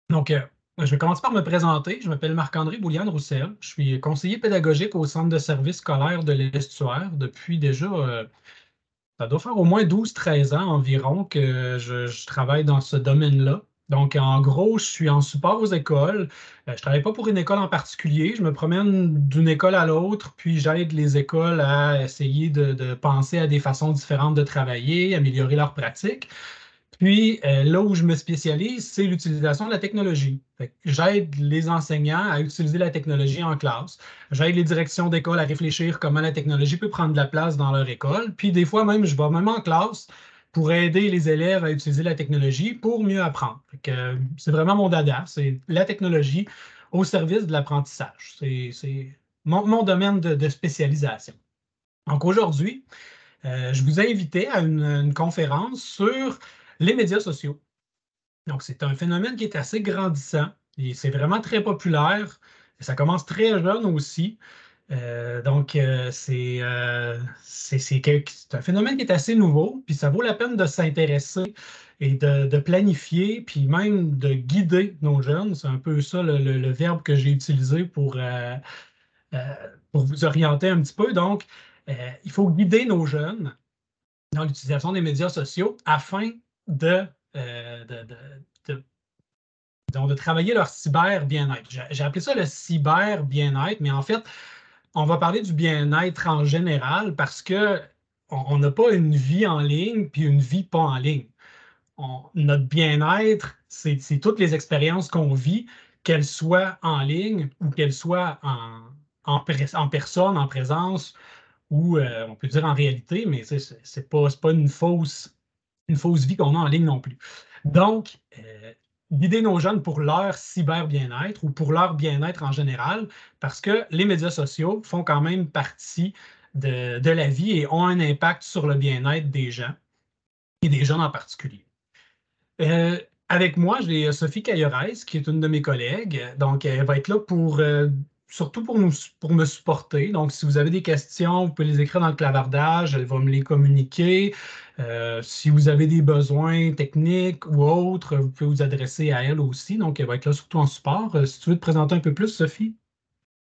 Donc, je vais commencer par me présenter. Je m'appelle Marc-André Bouliane-Roussel. Je suis conseiller pédagogique au Centre de services scolaires de l'Estuaire depuis déjà, ça doit faire au moins 12-13 ans environ que je travaille dans ce domaine-là. Donc, en gros, je suis en support aux écoles. Je ne travaille pas pour une école en particulier. Je me promène d'une école à l'autre, puis j'aide les écoles à essayer de penser à des façons différentes de travailler, améliorer leurs pratiques. Puis, là où je me spécialise, c'est l'utilisation de la technologie. Fait que j'aide les enseignants à utiliser la technologie en classe. J'aide les directions d'école à réfléchir comment la technologie peut prendre de la place dans leur école. Puis, des fois même, je vais même en classe pour aider les élèves à utiliser la technologie pour mieux apprendre. Fait que, c'est vraiment mon dada, c'est la technologie au service de l'apprentissage. C'est mon domaine de spécialisation. Donc, aujourd'hui, je vous ai invité à une conférence sur les médias sociaux. Donc, c'est un phénomène qui est assez grandissant et c'est vraiment très populaire. Ça commence très jeune aussi. C'est un phénomène qui est assez nouveau, puis ça vaut la peine de s'intéresser et de planifier, puis même de guider nos jeunes. C'est un peu ça le verbe que j'ai utilisé euh, pour vous orienter un petit peu. Donc, il faut guider nos jeunes dans l'utilisation des médias sociaux afin de, de, de, de, de travailler leur cyber bien-être. J'ai appelé ça le cyber bien-être, mais en fait, on va parler du bien-être en général parce que on n'a pas une vie en ligne puis une vie pas en ligne. Notre bien-être, c'est toutes les expériences qu'on vit, qu'elles soient en ligne ou qu'elles soient en personne, en présence, ou on peut dire en réalité, mais c'est pas une fausse vie qu'on a en ligne non plus. Donc, guider nos jeunes pour leur cyber bien-être ou pour leur bien-être en général, parce que les médias sociaux font quand même partie de la vie et ont un impact sur le bien-être des gens et des jeunes en particulier. Euh, Avec moi, j'ai Sophie Caillerez, qui est une de mes collègues. Donc, elle va être là surtout pour me supporter. Donc, si vous avez des questions, vous pouvez les écrire dans le clavardage. Elle va me les communiquer. Si vous avez des besoins techniques ou autres, vous pouvez vous adresser à elle aussi. Donc, elle va être là surtout en support. Si tu veux te présenter un peu plus, Sophie.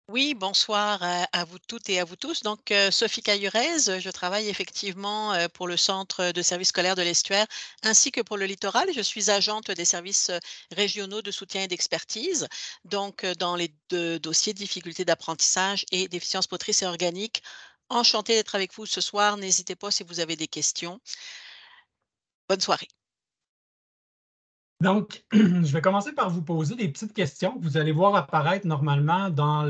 Oui, bonsoir à vous toutes et à vous tous. Donc, Sophie Caillurez, je travaille effectivement pour le centre de services scolaires de l'Estuaire ainsi que pour le littoral. Je suis agente des services régionaux de soutien et d'expertise, donc dans les deux dossiers difficultés d'apprentissage et déficience motrice et organique. Enchantée d'être avec vous ce soir. N'hésitez pas si vous avez des questions. Bonne soirée. Donc, je vais commencer par vous poser des petites questions que vous allez voir apparaître normalement dans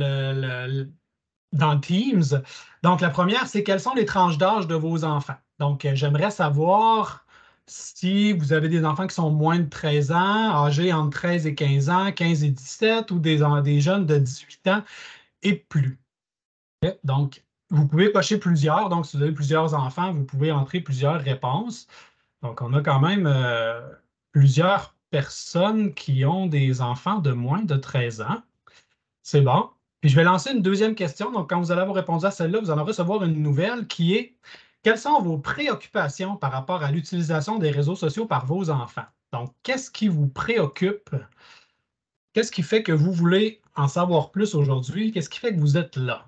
Teams. Donc, la première, c'est quelles sont les tranches d'âge de vos enfants? Donc, j'aimerais savoir si vous avez des enfants qui sont moins de 13 ans, âgés entre 13 et 15 ans, 15 et 17, ou des jeunes de 18 ans et plus. Ok? Donc, vous pouvez cocher plusieurs. Donc, si vous avez plusieurs enfants, vous pouvez entrer plusieurs réponses. Donc, on a quand même plusieurs personnes qui ont des enfants de moins de 13 ans. C'est bon. Puis je vais lancer une deuxième question. Donc, quand vous allez avoir répondu à celle-là, vous allez recevoir une nouvelle qui est quelles sont vos préoccupations par rapport à l'utilisation des réseaux sociaux par vos enfants? Donc, qu'est-ce qui vous préoccupe? Qu'est-ce qui fait que vous voulez en savoir plus aujourd'hui? Qu'est-ce qui fait que vous êtes là?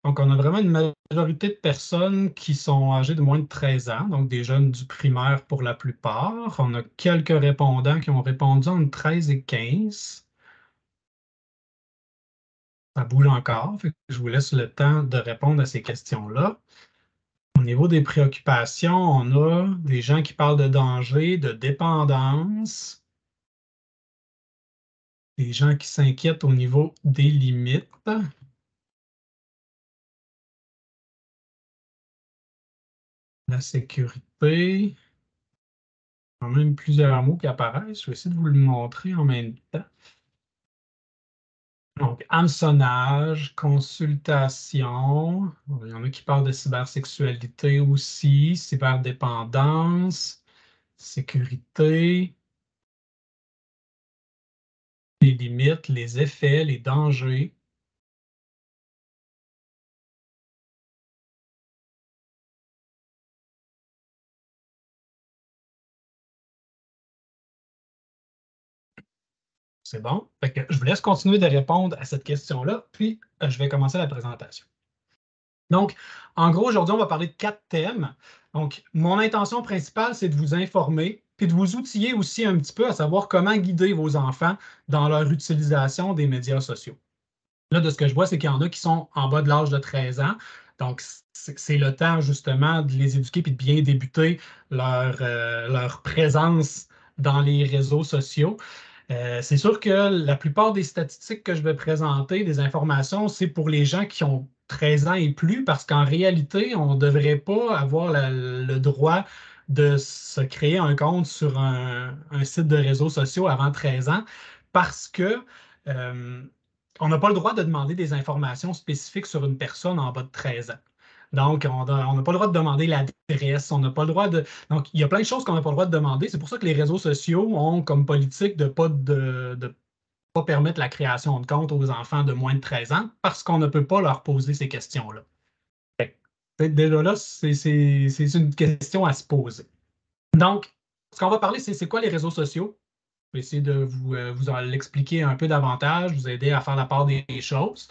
Donc, on a vraiment une majorité de personnes qui sont âgées de moins de 13 ans, donc des jeunes du primaire pour la plupart. On a quelques répondants qui ont répondu entre 13 et 15. Ça bouge encore. Fait que je vous laisse le temps de répondre à ces questions-là. Au niveau des préoccupations, on a des gens qui parlent de danger, de dépendance, des gens qui s'inquiètent au niveau des limites, la sécurité. Quand même plusieurs mots qui apparaissent. Je vais essayer de vous le montrer en même temps. Donc, hameçonnage, consultation. Il y en a qui parlent de cybersexualité aussi, cyberdépendance, sécurité, les limites, les effets, les dangers. C'est bon. Fait que je vous laisse continuer de répondre à cette question-là, puis je vais commencer la présentation. Donc, en gros, aujourd'hui, on va parler de 4 thèmes. Donc, mon intention principale, c'est de vous informer, puis de vous outiller aussi un petit peu à savoir comment guider vos enfants dans leur utilisation des médias sociaux. Là, de ce que je vois, c'est qu'il y en a qui sont en bas de l'âge de 13 ans. Donc, c'est le temps justement de les éduquer puis de bien débuter leur présence dans les réseaux sociaux. C'est sûr que la plupart des statistiques que je vais présenter, des informations, c'est pour les gens qui ont 13 ans et plus, parce qu'en réalité, on ne devrait pas avoir le droit de se créer un compte sur un site de réseaux sociaux avant 13 ans, parce que euh, on n'a pas le droit de demander des informations spécifiques sur une personne en bas de 13 ans. Donc, on n'a pas le droit de demander l'adresse, on n'a pas le droit de... Donc, il y a plein de choses qu'on n'a pas le droit de demander. C'est pour ça que les réseaux sociaux ont comme politique de pas permettre la création de comptes aux enfants de moins de 13 ans parce qu'on ne peut pas leur poser ces questions-là. Déjà là, c'est une question à se poser. Donc, ce qu'on va parler, c'est quoi les réseaux sociaux? Je vais essayer de vous en l'expliquer un peu davantage, vous aider à faire la part des choses.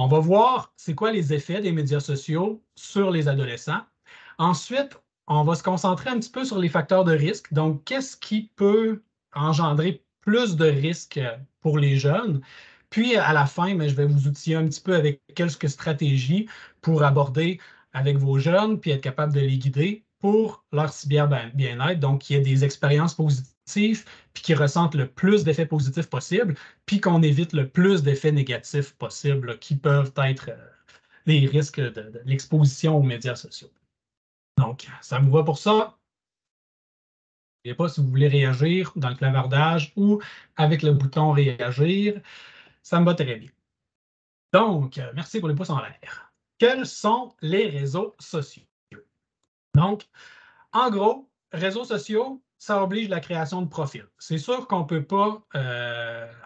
On va voir c'est quoi les effets des médias sociaux sur les adolescents. Ensuite, on va se concentrer un petit peu sur les facteurs de risque. Donc, qu'est-ce qui peut engendrer plus de risques pour les jeunes? Puis, à la fin, mais je vais vous outiller un petit peu avec quelques stratégies pour aborder avec vos jeunes, puis être capable de les guider pour leur cyber bien-être. Donc, qu'il y ait des expériences positives, puis qu'ils ressentent le plus d'effets positifs possible, puis qu'on évite le plus d'effets négatifs possibles là, qui peuvent être les risques de l'exposition aux médias sociaux. Donc, ça me va pour ça. Je ne sais pas si vous voulez réagir dans le clavardage ou avec le bouton réagir. Ça me va très bien. Donc, merci pour les pouces en l'air. Quels sont les réseaux sociaux? Donc, en gros, réseaux sociaux, ça oblige la création de profils. C'est sûr qu'on ne peut pas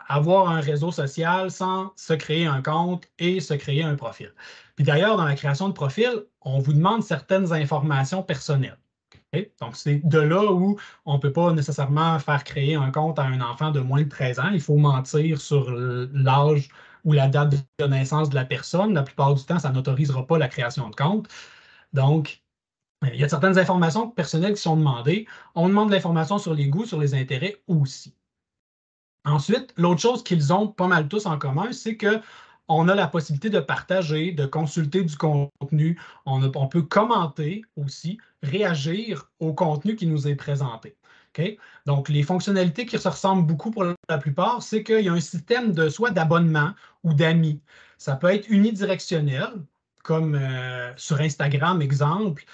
avoir un réseau social sans se créer un compte et se créer un profil. Puis d'ailleurs, dans la création de profil, on vous demande certaines informations personnelles. Okay? Donc, c'est de là où on ne peut pas nécessairement faire créer un compte à un enfant de moins de 13 ans. Il faut mentir sur l'âge ou la date de naissance de la personne. La plupart du temps, ça n'autorisera pas la création de compte. Donc, il y a certaines informations personnelles qui sont demandées. On demande de l'information sur les goûts, sur les intérêts aussi. Ensuite, l'autre chose qu'ils ont pas mal tous en commun, c'est qu'on a la possibilité de partager, de consulter du contenu. On peut commenter aussi, réagir au contenu qui nous est présenté. Okay? Donc, les fonctionnalités qui se ressemblent beaucoup pour la plupart, c'est qu'il y a un système de soit d'abonnement ou d'amis. Ça peut être unidirectionnel, comme sur Instagram, exemple.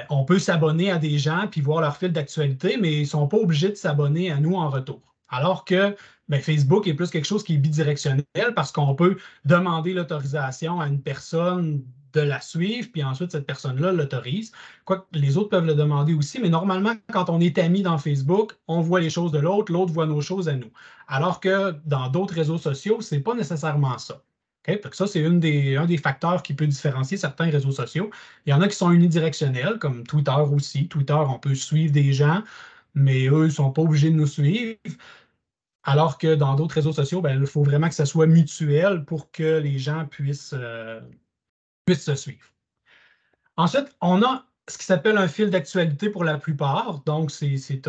On peut s'abonner à des gens puis voir leur fil d'actualité, mais ils ne sont pas obligés de s'abonner à nous en retour. Alors que Facebook est plus quelque chose qui est bidirectionnel parce qu'on peut demander l'autorisation à une personne de la suivre, puis ensuite cette personne-là l'autorise. Quoique les autres peuvent le demander aussi, mais normalement, quand on est amis dans Facebook, on voit les choses de l'autre, l'autre voit nos choses à nous. Alors que dans d'autres réseaux sociaux, ce n'est pas nécessairement ça. Okay? Ça, c'est un des facteurs qui peut différencier certains réseaux sociaux. Il y en a qui sont unidirectionnels, comme Twitter aussi. Twitter, on peut suivre des gens, mais eux, ils ne sont pas obligés de nous suivre. Alors que dans d'autres réseaux sociaux, il faut vraiment que ça soit mutuel pour que les gens puissent se suivre. Ensuite, on a ce qui s'appelle un fil d'actualité pour la plupart. Donc, c'est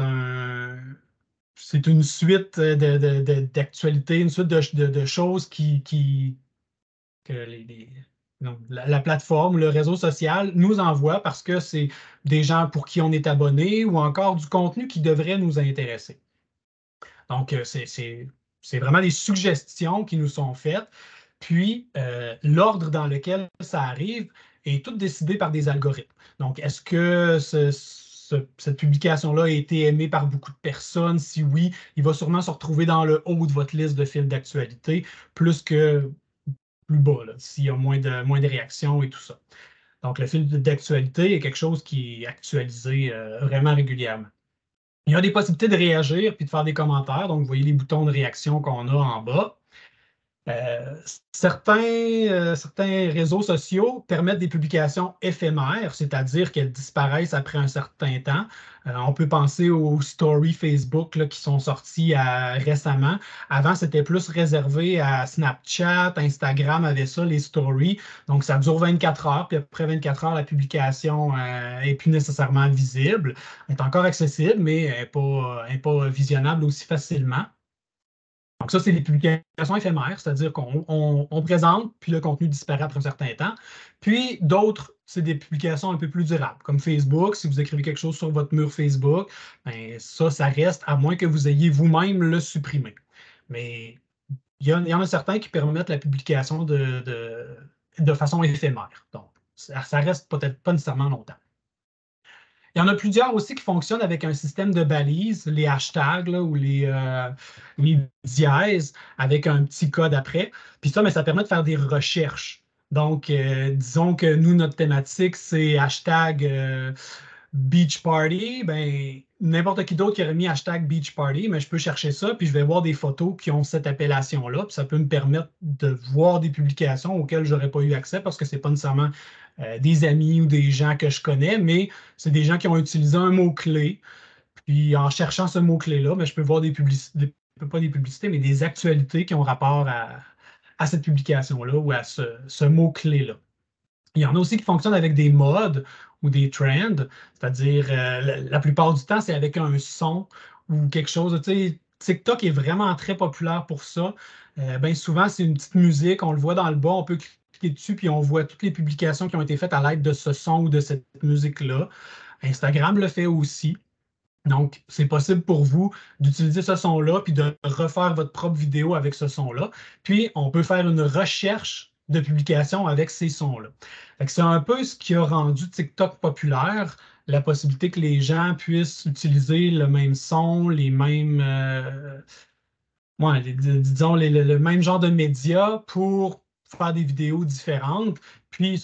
une suite d'actualités, une suite de choses que la plateforme, le réseau social nous envoie parce que c'est des gens pour qui on est abonné ou encore du contenu qui devrait nous intéresser. Donc, c'est vraiment des suggestions qui nous sont faites. Puis, l'ordre dans lequel ça arrive est tout décidé par des algorithmes. Donc, est-ce que cette publication-là a été aimée par beaucoup de personnes? Si oui, il va sûrement se retrouver dans le haut de votre liste de fils d'actualité, plus que plus bas, s'il y a moins de réactions et tout ça. Donc, le fil d'actualité est quelque chose qui est actualisé vraiment régulièrement. Il y a des possibilités de réagir puis de faire des commentaires. Donc, vous voyez les boutons de réaction qu'on a en bas. Certains réseaux sociaux permettent des publications éphémères, c'est-à-dire qu'elles disparaissent après un certain temps. On peut penser aux stories Facebook là, qui sont sorties récemment. Avant, c'était plus réservé à Snapchat, Instagram avait ça, les stories. Donc, ça dure 24 heures, puis après 24 heures, la publication n'est plus nécessairement visible. Elle est encore accessible, mais elle n'est pas visionnable aussi facilement. Donc, ça, c'est les publications éphémères, c'est-à-dire qu'on présente, puis le contenu disparaît après un certain temps. Puis d'autres, c'est des publications un peu plus durables, comme Facebook. Si vous écrivez quelque chose sur votre mur Facebook, ben, ça reste, à moins que vous ayez vous-même le supprimé. Mais il y en a certains qui permettent la publication de façon éphémère. Donc, ça reste peut-être pas nécessairement longtemps. Il y en a plusieurs aussi qui fonctionnent avec un système de balises, les hashtags là, ou les dièses avec un petit code après. Puis ça, mais ça permet de faire des recherches. Donc, disons que nous, notre thématique, c'est hashtag Beach Party. Ben, n'importe qui d'autre qui aurait mis hashtag Beach Party, mais je peux chercher ça, puis je vais voir des photos qui ont cette appellation-là. Puis ça peut me permettre de voir des publications auxquelles je n'aurais pas eu accès parce que ce n'est pas nécessairement des amis ou des gens que je connais, mais c'est des gens qui ont utilisé un mot-clé. Puis en cherchant ce mot-clé-là, ben, je peux voir des publicités, pas des publicités, mais des actualités qui ont rapport à cette publication-là ou à ce mot-clé-là. Il y en a aussi qui fonctionnent avec des modes ou des trends, c'est-à-dire la plupart du temps, c'est avec un son ou quelque chose. Tu sais, TikTok est vraiment très populaire pour ça. Bien souvent, c'est une petite musique, on le voit dans le bas, on peut cliquer dessus, puis on voit toutes les publications qui ont été faites à l'aide de ce son ou de cette musique-là. Instagram le fait aussi. Donc, c'est possible pour vous d'utiliser ce son-là puis de refaire votre propre vidéo avec ce son-là. Puis, on peut faire une recherche de publication avec ces sons-là. C'est un peu ce qui a rendu TikTok populaire, la possibilité que les gens puissent utiliser le même son, les mêmes, disons, le même genre de médias pour faire des vidéos différentes. Puis,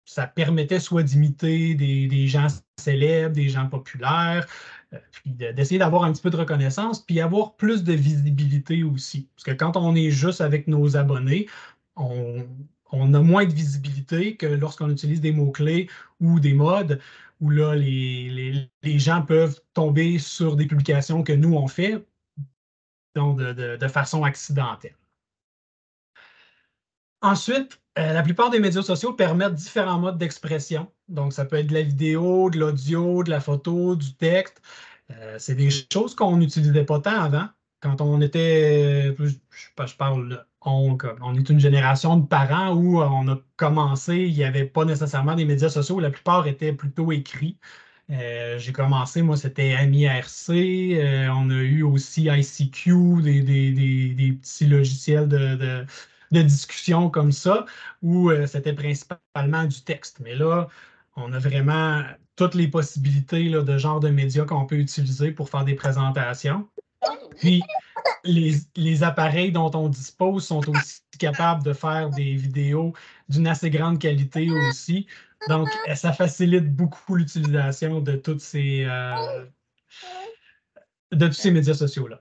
ça permettait soit d'imiter des gens célèbres, des gens populaires, puis d'essayer d'avoir un petit peu de reconnaissance, puis avoir plus de visibilité aussi. Parce que quand on est juste avec nos abonnés, on a moins de visibilité que lorsqu'on utilise des mots-clés ou des modes où là, les gens peuvent tomber sur des publications que nous, on fait, donc de façon accidentelle. Ensuite, la plupart des médias sociaux permettent différents modes d'expression. Donc, ça peut être de la vidéo, de l'audio, de la photo, du texte. C'est des choses qu'on n'utilisait pas tant avant. Quand on était, je parle, on est une génération de parents où on a commencé, il n'y avait pas nécessairement des médias sociaux. La plupart étaient plutôt écrits. J'ai commencé, moi, c'était AmiRC. On a eu aussi ICQ, des petits logiciels de discussion comme ça, où c'était principalement du texte. Mais là, on a vraiment toutes les possibilités là, de genre de médias qu'on peut utiliser pour faire des présentations. Puis, les appareils dont on dispose sont aussi capables de faire des vidéos d'une assez grande qualité aussi. Donc, ça facilite beaucoup l'utilisation de tous ces médias sociaux-là.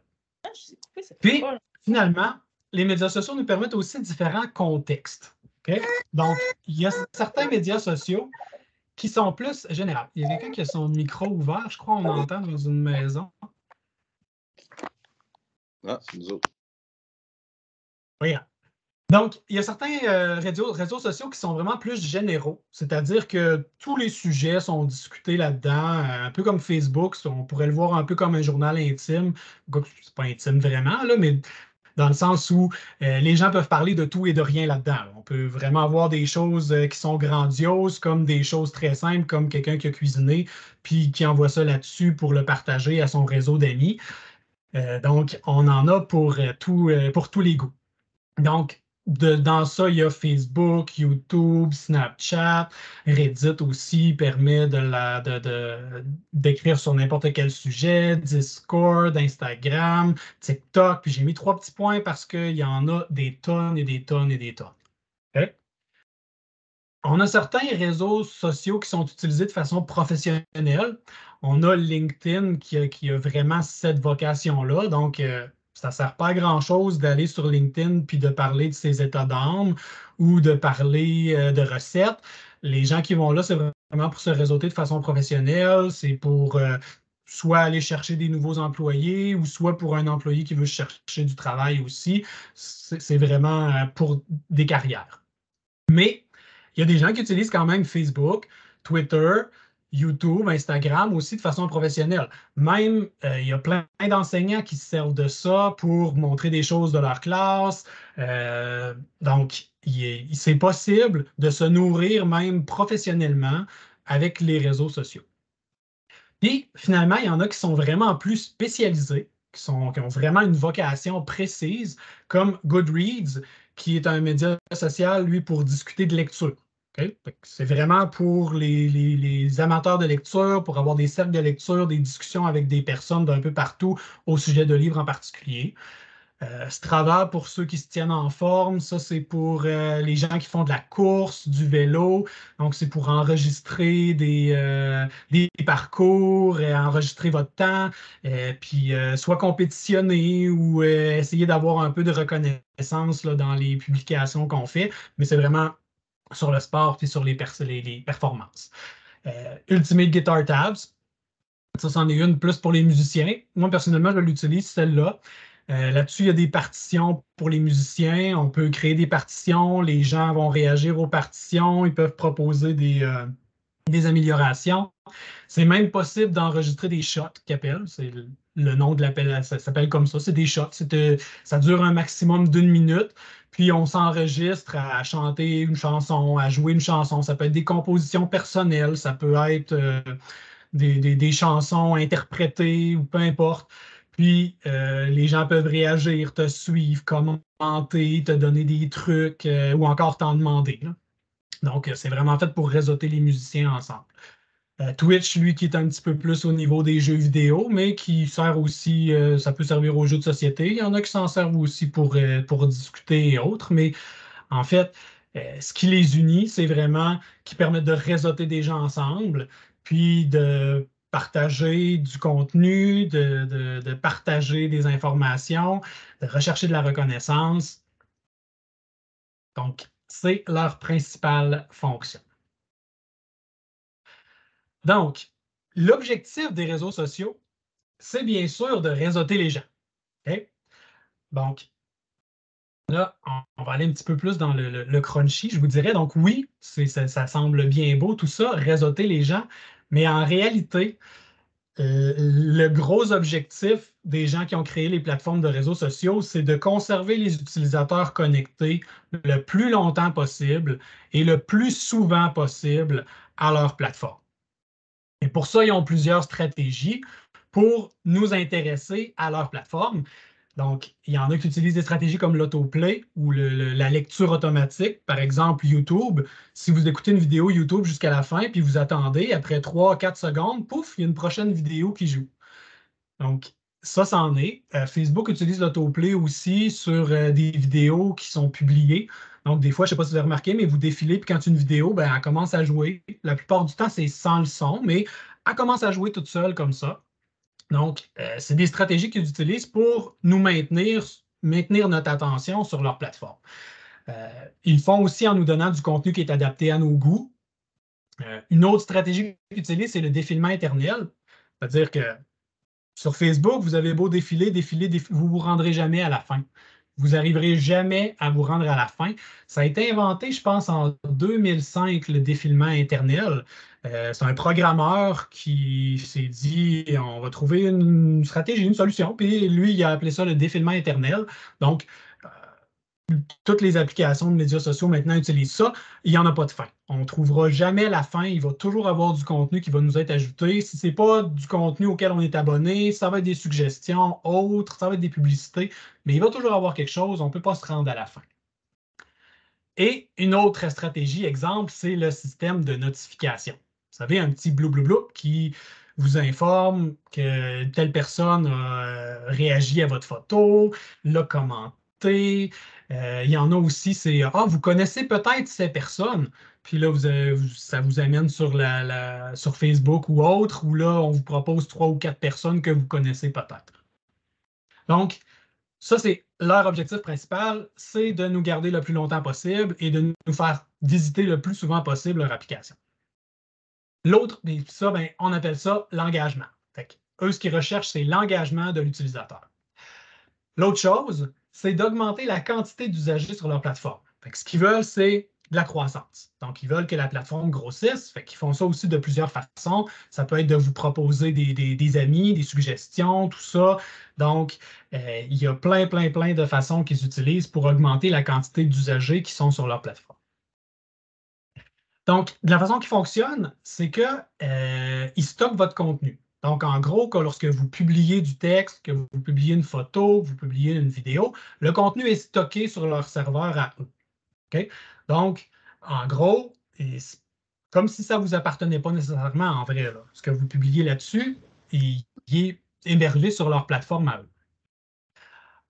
Puis, finalement, les médias sociaux nous permettent aussi différents contextes. Okay? Donc, il y a certains médias sociaux qui sont plus généraux. Il y a quelqu'un qui a son micro ouvert, je crois qu'on entend dans une maison. Ah, c'est nous autres. Oui. Donc, il y a certains réseaux sociaux qui sont vraiment plus généraux, c'est-à-dire que tous les sujets sont discutés là-dedans, un peu comme Facebook, on pourrait le voir un peu comme un journal intime, c'est pas intime vraiment, là, mais dans le sens où les gens peuvent parler de tout et de rien là-dedans. On peut vraiment avoir des choses qui sont grandioses, comme des choses très simples, comme quelqu'un qui a cuisiné, puis qui envoie ça là-dessus pour le partager à son réseau d'amis. Donc, on en a pour tous les goûts. Donc, dans ça, il y a Facebook, YouTube, Snapchat, Reddit aussi permet d'écrire sur n'importe quel sujet, Discord, Instagram, TikTok. Puis j'ai mis 3 petits points parce qu'il y en a des tonnes et des tonnes et des tonnes. Okay? On a certains réseaux sociaux qui sont utilisés de façon professionnelle. On a LinkedIn qui a vraiment cette vocation-là. Donc, Ça ne sert pas à grand-chose d'aller sur LinkedIn puis de parler de ses états d'âme ou de parler de recettes. Les gens qui vont là, c'est vraiment pour se réseauter de façon professionnelle, c'est pour soit aller chercher des nouveaux employés ou soit pour un employé qui veut chercher du travail aussi. C'est vraiment pour des carrières. Mais il y a des gens qui utilisent quand même Facebook, Twitter, YouTube, Instagram aussi de façon professionnelle. Même, il y a plein d'enseignants qui se servent de ça pour montrer des choses de leur classe. Donc, c'est possible de se nourrir même professionnellement avec les réseaux sociaux. Puis, finalement, il y en a qui sont vraiment plus spécialisés, qui ont vraiment une vocation précise, comme Goodreads, qui est un média social, lui, pour discuter de lecture. OK? C'est vraiment pour les amateurs de lecture, pour avoir des cercles de lecture, des discussions avec des personnes d'un peu partout au sujet de livres en particulier. Strava pour ceux qui se tiennent en forme, ça c'est pour les gens qui font de la course, du vélo, donc c'est pour enregistrer des parcours, enregistrer votre temps, puis soit compétitionner ou essayer d'avoir un peu de reconnaissance là, dans les publications qu'on fait, mais c'est vraiment sur le sport et sur les performances. Ultimate Guitar Tabs, ça, c'en est une plus pour les musiciens. Moi, personnellement, je l'utilise, celle-là. Là-dessus, il y a des partitions pour les musiciens. On peut créer des partitions. Les gens vont réagir aux partitions. Ils peuvent proposer des améliorations. C'est même possible d'enregistrer des shots qu'ils appellent. C'est le nom de l'appel, ça s'appelle comme ça. C'est des shots. Ça dure un maximum d'une minute. Puis on s'enregistre à chanter une chanson, à jouer une chanson. Ça peut être des compositions personnelles. Ça peut être des chansons interprétées ou peu importe. Puis les gens peuvent réagir, te suivre, commenter, te donner des trucs ou encore t'en demander, là. Donc, c'est vraiment fait pour réseauter les musiciens ensemble. Twitch, lui, qui est un petit peu plus au niveau des jeux vidéo, mais qui sert aussi, ça peut servir aux jeux de société. Il y en a qui s'en servent aussi pour discuter et autres, mais en fait, ce qui les unit, c'est vraiment qui permettent de réseauter des gens ensemble, puis de partager du contenu, de partager des informations, de rechercher de la reconnaissance. Donc, c'est leur principale fonction. Donc, l'objectif des réseaux sociaux, c'est bien sûr de réseauter les gens. OK? Donc, là, on va aller un petit peu plus dans le crunchy, je vous dirais. Donc, oui, ça semble bien beau, tout ça, réseauter les gens, mais en réalité, le gros objectif des gens qui ont créé les plateformes de réseaux sociaux, c'est de conserver les utilisateurs connectés le plus longtemps possible et le plus souvent possible à leur plateforme. Et pour ça, ils ont plusieurs stratégies pour nous intéresser à leur plateforme. Donc, il y en a qui utilisent des stratégies comme l'autoplay ou la lecture automatique. Par exemple, YouTube. Si vous écoutez une vidéo YouTube jusqu'à la fin, puis vous attendez, après 3-4 secondes, pouf, il y a une prochaine vidéo qui joue. Donc, ça, c'en est. Facebook utilise l'autoplay aussi sur des vidéos qui sont publiées. Donc, des fois, je ne sais pas si vous avez remarqué, mais vous défilez, puis quand une vidéo, ben, elle commence à jouer. La plupart du temps, c'est sans le son, mais elle commence à jouer toute seule comme ça. Donc, c'est des stratégies qu'ils utilisent pour nous maintenir notre attention sur leur plateforme. Ils le font aussi en nous donnant du contenu qui est adapté à nos goûts. Une autre stratégie qu'ils utilisent, c'est le défilement éternel. C'est-à-dire que sur Facebook, vous avez beau défiler, vous ne vous rendrez jamais à la fin. Vous n'arriverez jamais à vous rendre à la fin. Ça a été inventé, je pense, en 2005, le défilement éternel. C'est un programmeur qui s'est dit, on va trouver une stratégie, une solution. Puis lui, il a appelé ça le défilement éternel. Donc, toutes les applications de médias sociaux maintenant utilisent ça. Il n'y en a pas de fin. On ne trouvera jamais la fin. Il va toujours avoir du contenu qui va nous être ajouté. Si ce n'est pas du contenu auquel on est abonné, ça va être des suggestions autres, ça va être des publicités, mais il va toujours avoir quelque chose. On ne peut pas se rendre à la fin. Et une autre stratégie, exemple, c'est le système de notification. Vous savez, un petit blou blou blou qui vous informe que telle personne a réagi à votre photo, l'a commenté. Il y en a aussi, c'est ah, vous connaissez peut-être ces personnes. Puis là, ça vous amène sur Facebook ou autre, où là, on vous propose 3 ou 4 personnes que vous connaissez peut-être. Donc, Ça, c'est leur objectif principal, c'est de nous garder le plus longtemps possible et de nous faire visiter le plus souvent possible leur application. L'autre, ça, ben, on appelle ça l'engagement. Eux, ce qu'ils recherchent, c'est l'engagement de l'utilisateur. L'autre chose, c'est d'augmenter la quantité d'usagers sur leur plateforme. Ce qu'ils veulent, c'est de la croissance. Donc, ils veulent que la plateforme grossisse. Ils font ça aussi de plusieurs façons. Ça peut être de vous proposer des amis, des suggestions, tout ça. Donc, il y a plein de façons qu'ils utilisent pour augmenter la quantité d'usagers qui sont sur leur plateforme. Donc, de la façon qui fonctionne, c'est qu'ils stockent votre contenu. Donc, en gros, lorsque vous publiez du texte, que vous publiez une photo, vous publiez une vidéo, le contenu est stocké sur leur serveur à eux. Okay? Donc, en gros, comme si ça ne vous appartenait pas nécessairement en vrai. Là. Ce que vous publiez là-dessus, il est hébergé sur leur plateforme à eux.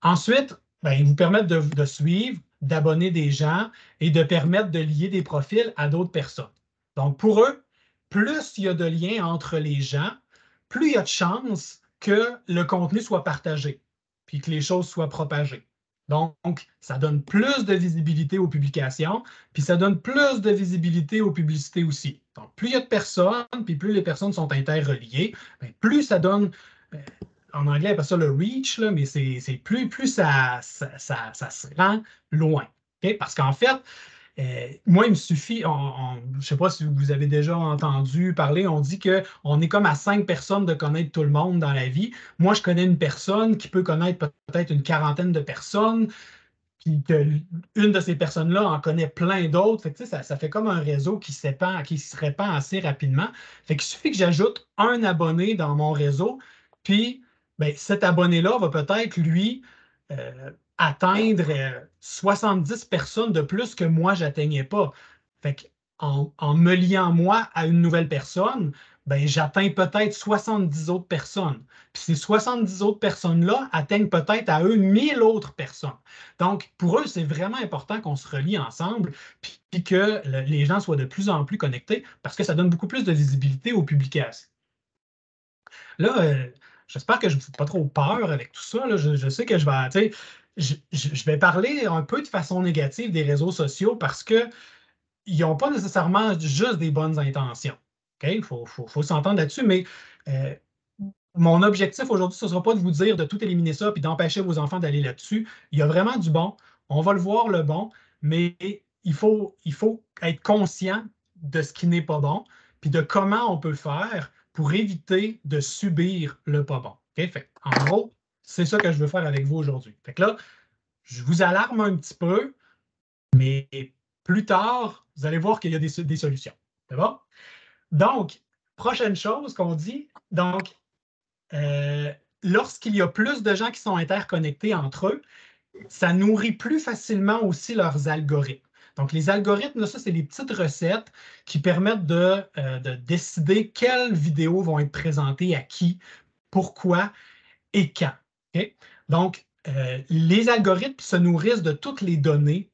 Ensuite, ben, ils vous permettent de suivre, d'abonner des gens et de permettre de lier des profils à d'autres personnes. Donc, pour eux, plus il y a de liens entre les gens, plus il y a de chances que le contenu soit partagé, puis que les choses soient propagées. Donc, ça donne plus de visibilité aux publications, puis ça donne plus de visibilité aux publicités aussi. Donc, plus il y a de personnes, puis plus les personnes sont interreliées, bien, plus ça donne en anglais, on appelle ça le reach, là, mais c'est plus ça se rend loin. Okay? Parce qu'en fait, moi, il me suffit, je ne sais pas si vous avez déjà entendu parler, on dit qu'on est comme à 5 personnes de connaître tout le monde dans la vie. Moi, je connais une personne qui peut connaître peut-être une quarantaine de personnes, puis qu'une de ces personnes-là en connaît plein d'autres. Ça fait comme un réseau qui se répand assez rapidement. Fait qu'il suffit que j'ajoute un abonné dans mon réseau, puis ben, cet abonné-là va peut-être, lui, atteindre 70 personnes de plus que moi, je n'atteignais pas. Fait en me liant moi à une nouvelle personne, ben, j'atteins peut-être 70 autres personnes. Puis ces 70 autres personnes-là atteignent peut-être à eux 1000 autres personnes. Donc, pour eux, c'est vraiment important qu'on se relie ensemble puis que les gens soient de plus en plus connectés parce que ça donne beaucoup plus de visibilité aux publications. Là, j'espère que je ne vous fais pas trop peur avec tout ça. Là. Je sais que je vais parler un peu de façon négative des réseaux sociaux parce qu'ils n'ont pas nécessairement juste des bonnes intentions. Okay? Il faut s'entendre là-dessus, mais mon objectif aujourd'hui, ce ne sera pas de vous dire de tout éliminer ça puis d'empêcher vos enfants d'aller là-dessus. Il y a vraiment du bon. On va le voir, le bon, mais il faut être conscient de ce qui n'est pas bon puis de comment on peut faire pour éviter de subir le pas bon. Okay? En gros, c'est ça que je veux faire avec vous aujourd'hui. Là, je vous alarme un petit peu, mais plus tard, vous allez voir qu'il y a des solutions. C'est bon? Donc, prochaine chose qu'on dit, donc, lorsqu'il y a plus de gens qui sont interconnectés entre eux, ça nourrit plus facilement aussi leurs algorithmes. Donc, les algorithmes, là, ça, c'est des petites recettes qui permettent de décider quelles vidéos vont être présentées à qui, pourquoi et quand. Okay? Donc, les algorithmes se nourrissent de toutes les données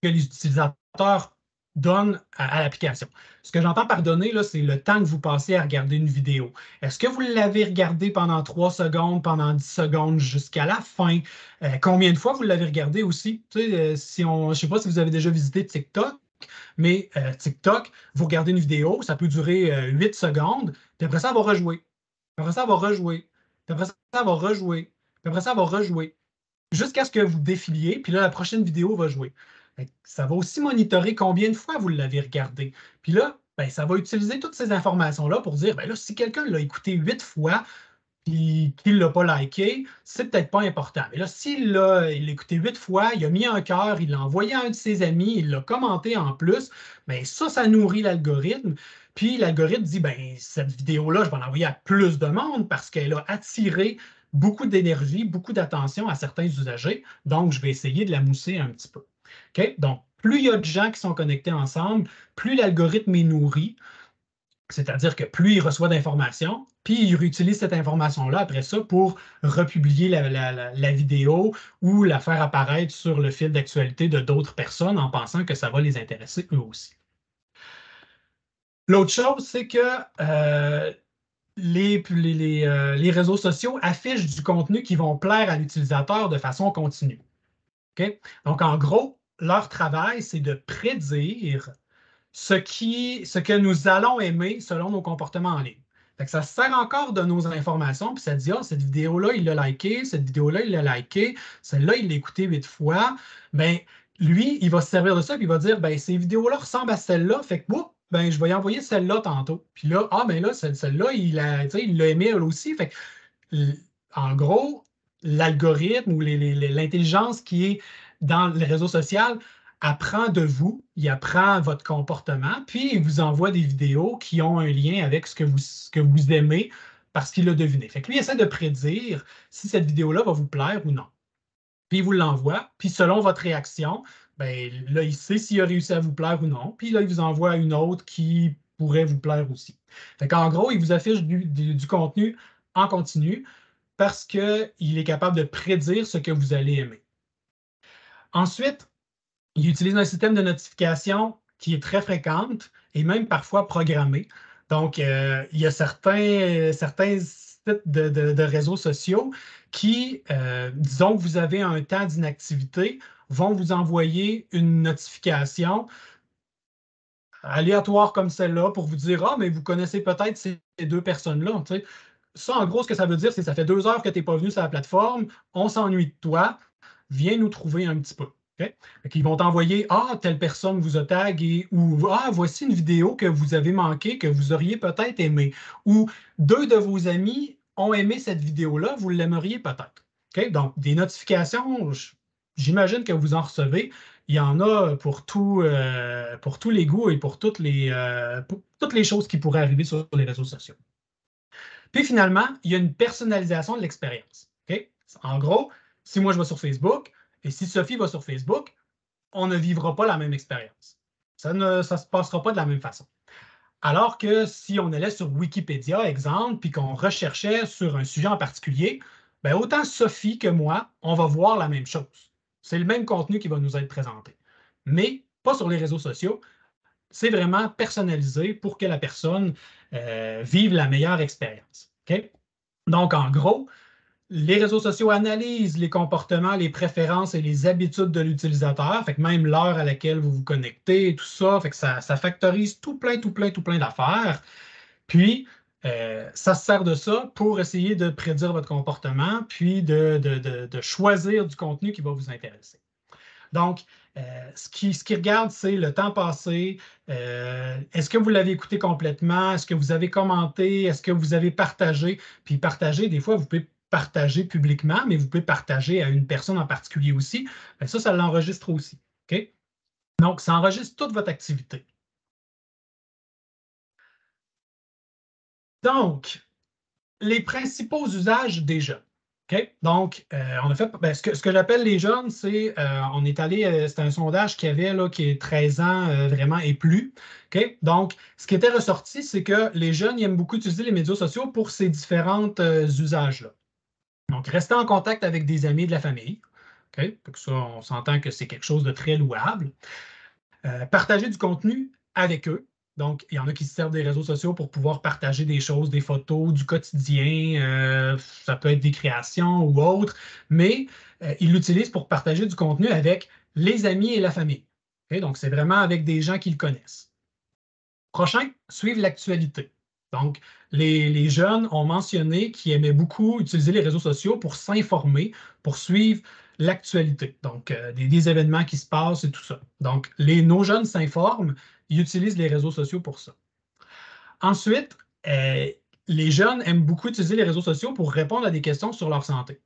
que les utilisateurs donnent à l'application. Ce que j'entends par données, c'est le temps que vous passez à regarder une vidéo. Est-ce que vous l'avez regardé pendant 3 secondes, pendant 10 secondes, jusqu'à la fin? Combien de fois vous l'avez regardé aussi? Je ne sais pas si vous avez déjà visité TikTok, mais TikTok, vous regardez une vidéo, ça peut durer 8 secondes, puis après ça, elle va rejouer. Puis après ça, elle va rejouer. Puis après ça, elle va rejouer. Puis après ça, elle va rejouer. Jusqu'à ce que vous défiliez, puis là, la prochaine vidéo va jouer. Ça va aussi monitorer combien de fois vous l'avez regardé. Puis là, ben, ça va utiliser toutes ces informations-là pour dire, ben là, si quelqu'un l'a écouté 8 fois, puis qu'il ne l'a pas liké, c'est peut-être pas important. Mais là, s'il l'a écouté 8 fois, il a mis un cœur, il l'a envoyé à un de ses amis, il l'a commenté en plus, bien, ça nourrit l'algorithme. Puis l'algorithme dit, ben cette vidéo-là, je vais l'envoyer à plus de monde parce qu'elle a attiré beaucoup d'énergie, beaucoup d'attention à certains usagers. Donc, je vais essayer de la mousser un petit peu. Okay? Donc, plus il y a de gens qui sont connectés ensemble, plus l'algorithme est nourri. C'est-à-dire que plus il reçoit d'informations, puis il réutilise cette information-là après ça pour republier la vidéo ou la faire apparaître sur le fil d'actualité de d'autres personnes en pensant que ça va les intéresser eux aussi. L'autre chose, c'est que les réseaux sociaux affichent du contenu qui vont plaire à l'utilisateur de façon continue. Okay? Donc, en gros, leur travail, c'est de prédire ce que nous allons aimer selon nos comportements en ligne. Fait que ça se sert encore de nos informations, puis ça dit, ah, cette vidéo-là, il l'a liké, cette vidéo-là, il l'a liké, celle-là, il l'a écoutée 8 fois. Bien, lui, il va se servir de ça, puis il va dire, ben ces vidéos-là ressemblent à celle-là, fait que, ben, je vais y envoyer celle-là tantôt. Puis là, ah, ben là, celle-là, il l'a aimé elle aussi. Fait que, en gros, l'algorithme ou l'intelligence qui est dans les réseaux sociaux apprend de vous, il apprend votre comportement, puis il vous envoie des vidéos qui ont un lien avec ce que vous aimez parce qu'il l'a deviné. Fait que lui, il essaie de prédire si cette vidéo-là va vous plaire ou non. Puis il vous l'envoie, puis selon votre réaction, ben, là, il sait s'il a réussi à vous plaire ou non, puis là, il vous envoie une autre qui pourrait vous plaire aussi. Fait qu'en gros, il vous affiche du contenu en continu parce qu'il est capable de prédire ce que vous allez aimer. Ensuite, il utilise un système de notification qui est très fréquente et même parfois programmée. Donc, il y a certains sites de réseaux sociaux qui, disons que vous avez un temps d'inactivité, vont vous envoyer une notification aléatoire comme celle-là pour vous dire, ah, mais vous connaissez peut-être ces deux personnes-là. Tu sais. Ça, en gros, ce que ça veut dire, c'est que ça fait 2 heures que tu n'es pas venu sur la plateforme, on s'ennuie de toi, viens nous trouver un petit peu. Okay? Ils vont t'envoyer, ah, telle personne vous a tagué, ou ah, voici une vidéo que vous avez manquée, que vous auriez peut-être aimé, ou 2 de vos amis ont aimé cette vidéo-là, vous l'aimeriez peut-être. Okay? Donc, des notifications, j'imagine que vous en recevez. Il y en a pour tous les goûts et pour toutes les choses qui pourraient arriver sur les réseaux sociaux. Puis finalement, il y a une personnalisation de l'expérience. Okay? En gros, si moi je vais sur Facebook et si Sophie va sur Facebook, on ne vivra pas la même expérience. Ça ne se passera pas de la même façon. Alors que si on allait sur Wikipédia, exemple, puis qu'on recherchait sur un sujet en particulier, bien, autant Sophie que moi, on va voir la même chose. C'est le même contenu qui va nous être présenté. Mais pas sur les réseaux sociaux. C'est vraiment personnalisé pour que la personne vive la meilleure expérience. Okay? Donc, en gros, les réseaux sociaux analysent les comportements, les préférences et les habitudes de l'utilisateur, fait que même l'heure à laquelle vous vous connectez, tout ça, fait que ça factorise tout plein d'affaires. Puis, ça se sert de ça pour essayer de prédire votre comportement, puis de choisir du contenu qui va vous intéresser. Donc, ce qui regarde, c'est le temps passé. Est-ce que vous l'avez écouté complètement? Est-ce que vous avez commenté? Est-ce que vous avez partagé? Puis partager, des fois, vous pouvez partager publiquement, mais vous pouvez partager à une personne en particulier aussi. Ça l'enregistre aussi. Okay? Donc, ça enregistre toute votre activité. Donc, les principaux usages des jeunes. Okay? Donc, on a fait ce que j'appelle les jeunes, c'est on est allé, c'était un sondage qui avait là, qui est 13 ans vraiment et plus. Okay? Donc, ce qui était ressorti, c'est que les jeunes ils aiment beaucoup utiliser les médias sociaux pour ces différents usages-là. Donc, rester en contact avec des amis et de la famille. Okay? Donc, ça, on s'entend que c'est quelque chose de très louable. Partager du contenu avec eux. Donc, il y en a qui se servent des réseaux sociaux pour pouvoir partager des choses, des photos, du quotidien. Ça peut être des créations ou autres, mais ils l'utilisent pour partager du contenu avec les amis et la famille. Okay? Donc, c'est vraiment avec des gens qu'ils connaissent. Prochain, suivre l'actualité. Donc, les jeunes ont mentionné qu'ils aimaient beaucoup utiliser les réseaux sociaux pour s'informer, pour suivre l'actualité. Donc, des événements qui se passent et tout ça. Donc, nos jeunes s'informent, ils utilisent les réseaux sociaux pour ça. Ensuite, les jeunes aiment beaucoup utiliser les réseaux sociaux pour répondre à des questions sur leur santé.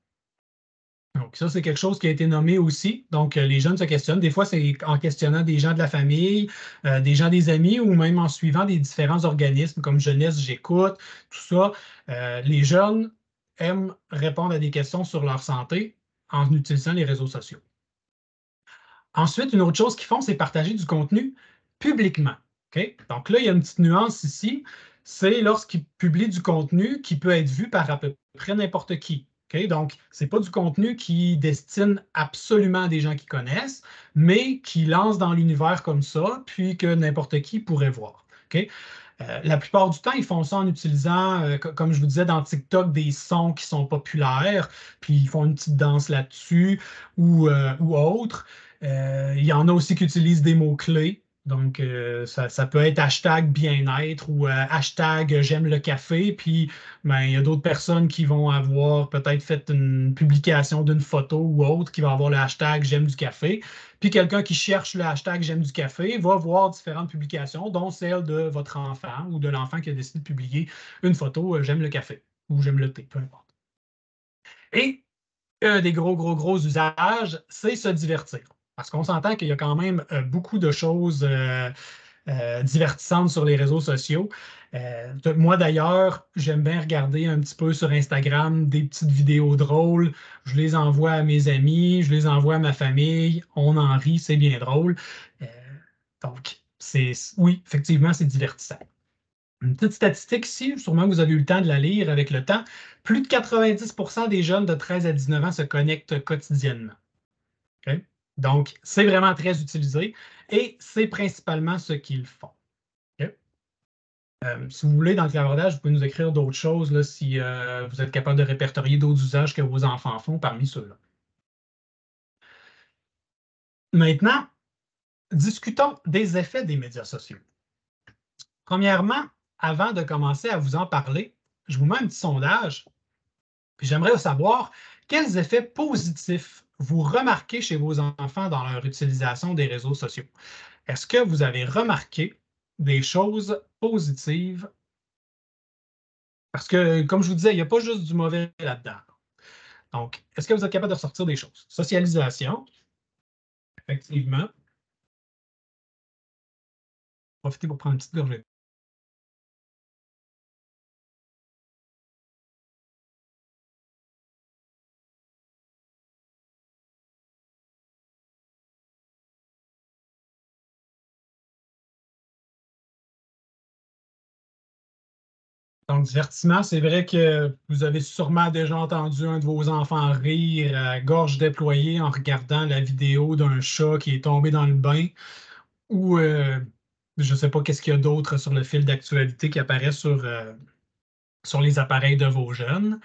Donc, ça, c'est quelque chose qui a été nommé aussi. Donc, les jeunes se questionnent. Des fois, c'est en questionnant des gens de la famille, des gens des amis ou même en suivant des différents organismes comme Jeunesse, J'écoute, tout ça. Les jeunes aiment répondre à des questions sur leur santé en utilisant les réseaux sociaux. Ensuite, une autre chose qu'ils font, c'est partager du contenu publiquement. Okay? Donc là, il y a une petite nuance ici. C'est lorsqu'ils publient du contenu qui peut être vu par à peu près n'importe qui. Okay? Donc, ce n'est pas du contenu qui destine absolument à des gens qui connaissent, mais qui lance dans l'univers comme ça, puis que n'importe qui pourrait voir. OK? La plupart du temps, ils font ça en utilisant, comme je vous disais, dans TikTok, des sons qui sont populaires, puis ils font une petite danse là-dessus ou autre. Il y en a aussi qui utilisent des mots-clés. Donc, ça peut être hashtag bien-être ou hashtag j'aime le café. Puis, ben, il y a d'autres personnes qui vont avoir peut-être fait une publication d'une photo ou autre qui va avoir le hashtag j'aime du café. Puis, quelqu'un qui cherche le hashtag j'aime du café va voir différentes publications, dont celle de votre enfant ou de l'enfant qui a décidé de publier une photo j'aime le café ou j'aime le thé, peu importe. Et un des gros usages, c'est se divertir. Parce qu'on s'entend qu'il y a quand même beaucoup de choses divertissantes sur les réseaux sociaux. Moi, d'ailleurs, j'aime bien regarder un petit peu sur Instagram des petites vidéos drôles. Je les envoie à mes amis, je les envoie à ma famille. On en rit, c'est bien drôle. Euh, donc, oui, effectivement, c'est divertissant. Une petite statistique ici, sûrement que vous avez eu le temps de la lire avec le temps. Plus de 90% des jeunes de 13 à 19 ans se connectent quotidiennement. OK? Donc, c'est vraiment très utilisé et c'est principalement ce qu'ils font. OK? Si vous voulez, dans le clavardage, vous pouvez nous écrire d'autres choses là, si vous êtes capable de répertorier d'autres usages que vos enfants font parmi ceux-là. Maintenant, discutons des effets des médias sociaux. Premièrement, avant de commencer à vous en parler, je vous mets un petit sondage. J'aimerais savoir quels effets positifs vous remarquez chez vos enfants dans leur utilisation des réseaux sociaux. Est-ce que vous avez remarqué des choses positives? Parce que, comme je vous disais, il n'y a pas juste du mauvais là-dedans. Donc, est-ce que vous êtes capable de ressortir des choses? Socialisation, effectivement. Profitez pour prendre une petite gorgée. Donc, divertissement, c'est vrai que vous avez sûrement déjà entendu un de vos enfants rire à gorge déployée en regardant la vidéo d'un chat qui est tombé dans le bain ou je ne sais pas qu'est-ce qu'il y a d'autre sur le fil d'actualité qui apparaît sur les appareils de vos jeunes.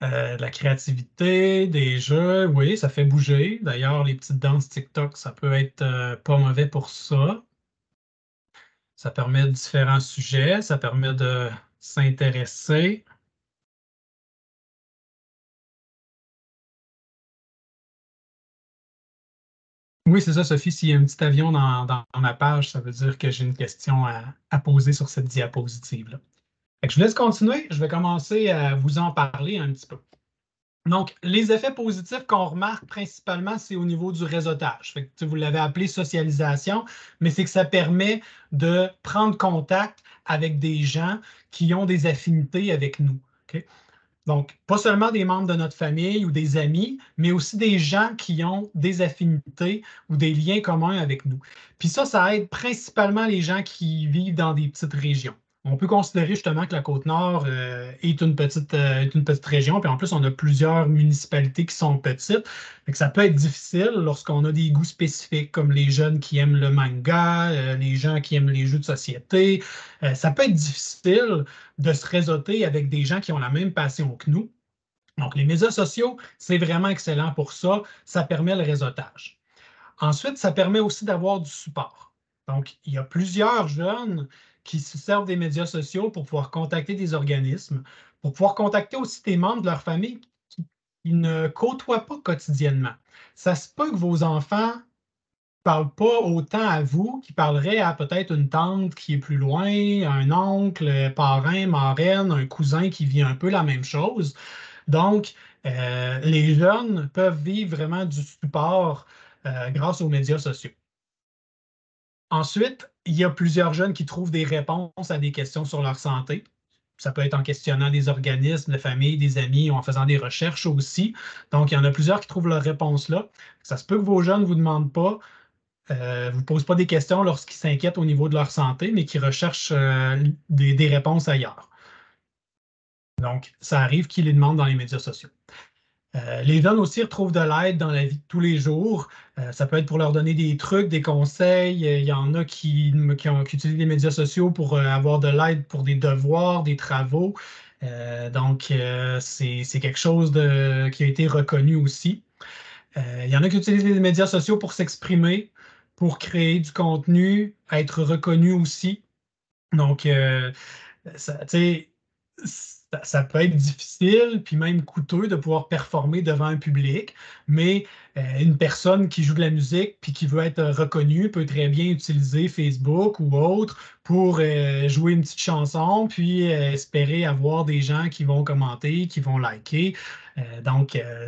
De la créativité, des jeux, oui, ça fait bouger. D'ailleurs, les petites danses TikTok, ça peut être pas mauvais pour ça. Ça permet différents sujets, ça permet de s'intéresser. Oui, c'est ça, Sophie. S'il y a un petit avion dans ma page, ça veut dire que j'ai une question à poser sur cette diapositive-là. Fait que je vous laisse continuer. Je vais commencer à vous en parler un petit peu. Donc, les effets positifs qu'on remarque principalement, c'est au niveau du réseautage. Fait que, vous l'avez appelé socialisation, mais c'est que ça permet de prendre contact avec des gens qui ont des affinités avec nous. OK? Donc, pas seulement des membres de notre famille ou des amis, mais aussi des gens qui ont des affinités ou des liens communs avec nous. Puis ça aide principalement les gens qui vivent dans des petites régions. On peut considérer justement que la Côte-Nord est une petite région, puis en plus, on a plusieurs municipalités qui sont petites. Donc, ça peut être difficile lorsqu'on a des goûts spécifiques, comme les jeunes qui aiment le manga, les gens qui aiment les jeux de société. Ça peut être difficile de se réseauter avec des gens qui ont la même passion que nous. Donc, les médias sociaux, c'est vraiment excellent pour ça. Ça permet le réseautage. Ensuite, ça permet aussi d'avoir du support. Donc, il y a plusieurs jeunes qui se servent des médias sociaux pour pouvoir contacter des organismes, pour pouvoir contacter aussi des membres de leur famille qui ne côtoient pas quotidiennement. Ça se peut que vos enfants parle pas autant à vous qu'il parlerait à peut-être une tante qui est plus loin, un oncle, parrain, marraine, un cousin qui vit un peu la même chose. Donc, les jeunes peuvent vivre vraiment du support grâce aux médias sociaux. Ensuite, il y a plusieurs jeunes qui trouvent des réponses à des questions sur leur santé. Ça peut être en questionnant des organismes, de famille, des amis ou en faisant des recherches aussi. Donc, il y en a plusieurs qui trouvent leurs réponses là. Ça se peut que vos jeunes ne vous demandent pas vous posent pas des questions lorsqu'ils s'inquiètent au niveau de leur santé, mais qui recherchent des réponses ailleurs. Donc, ça arrive qu'ils les demandent dans les médias sociaux. Les jeunes aussi retrouvent de l'aide dans la vie de tous les jours. Ça peut être pour leur donner des trucs, des conseils. Il y en a qui utilisent les médias sociaux pour avoir de l'aide pour des devoirs, des travaux. C'est quelque chose qui a été reconnu aussi. Il y en a qui utilisent les médias sociaux pour s'exprimer, pour créer du contenu, être reconnu aussi. Donc, tu sais, ça peut être difficile, puis même coûteux de pouvoir performer devant un public, mais une personne qui joue de la musique puis qui veut être reconnue peut très bien utiliser Facebook ou autre pour jouer une petite chanson, puis espérer avoir des gens qui vont commenter, qui vont liker.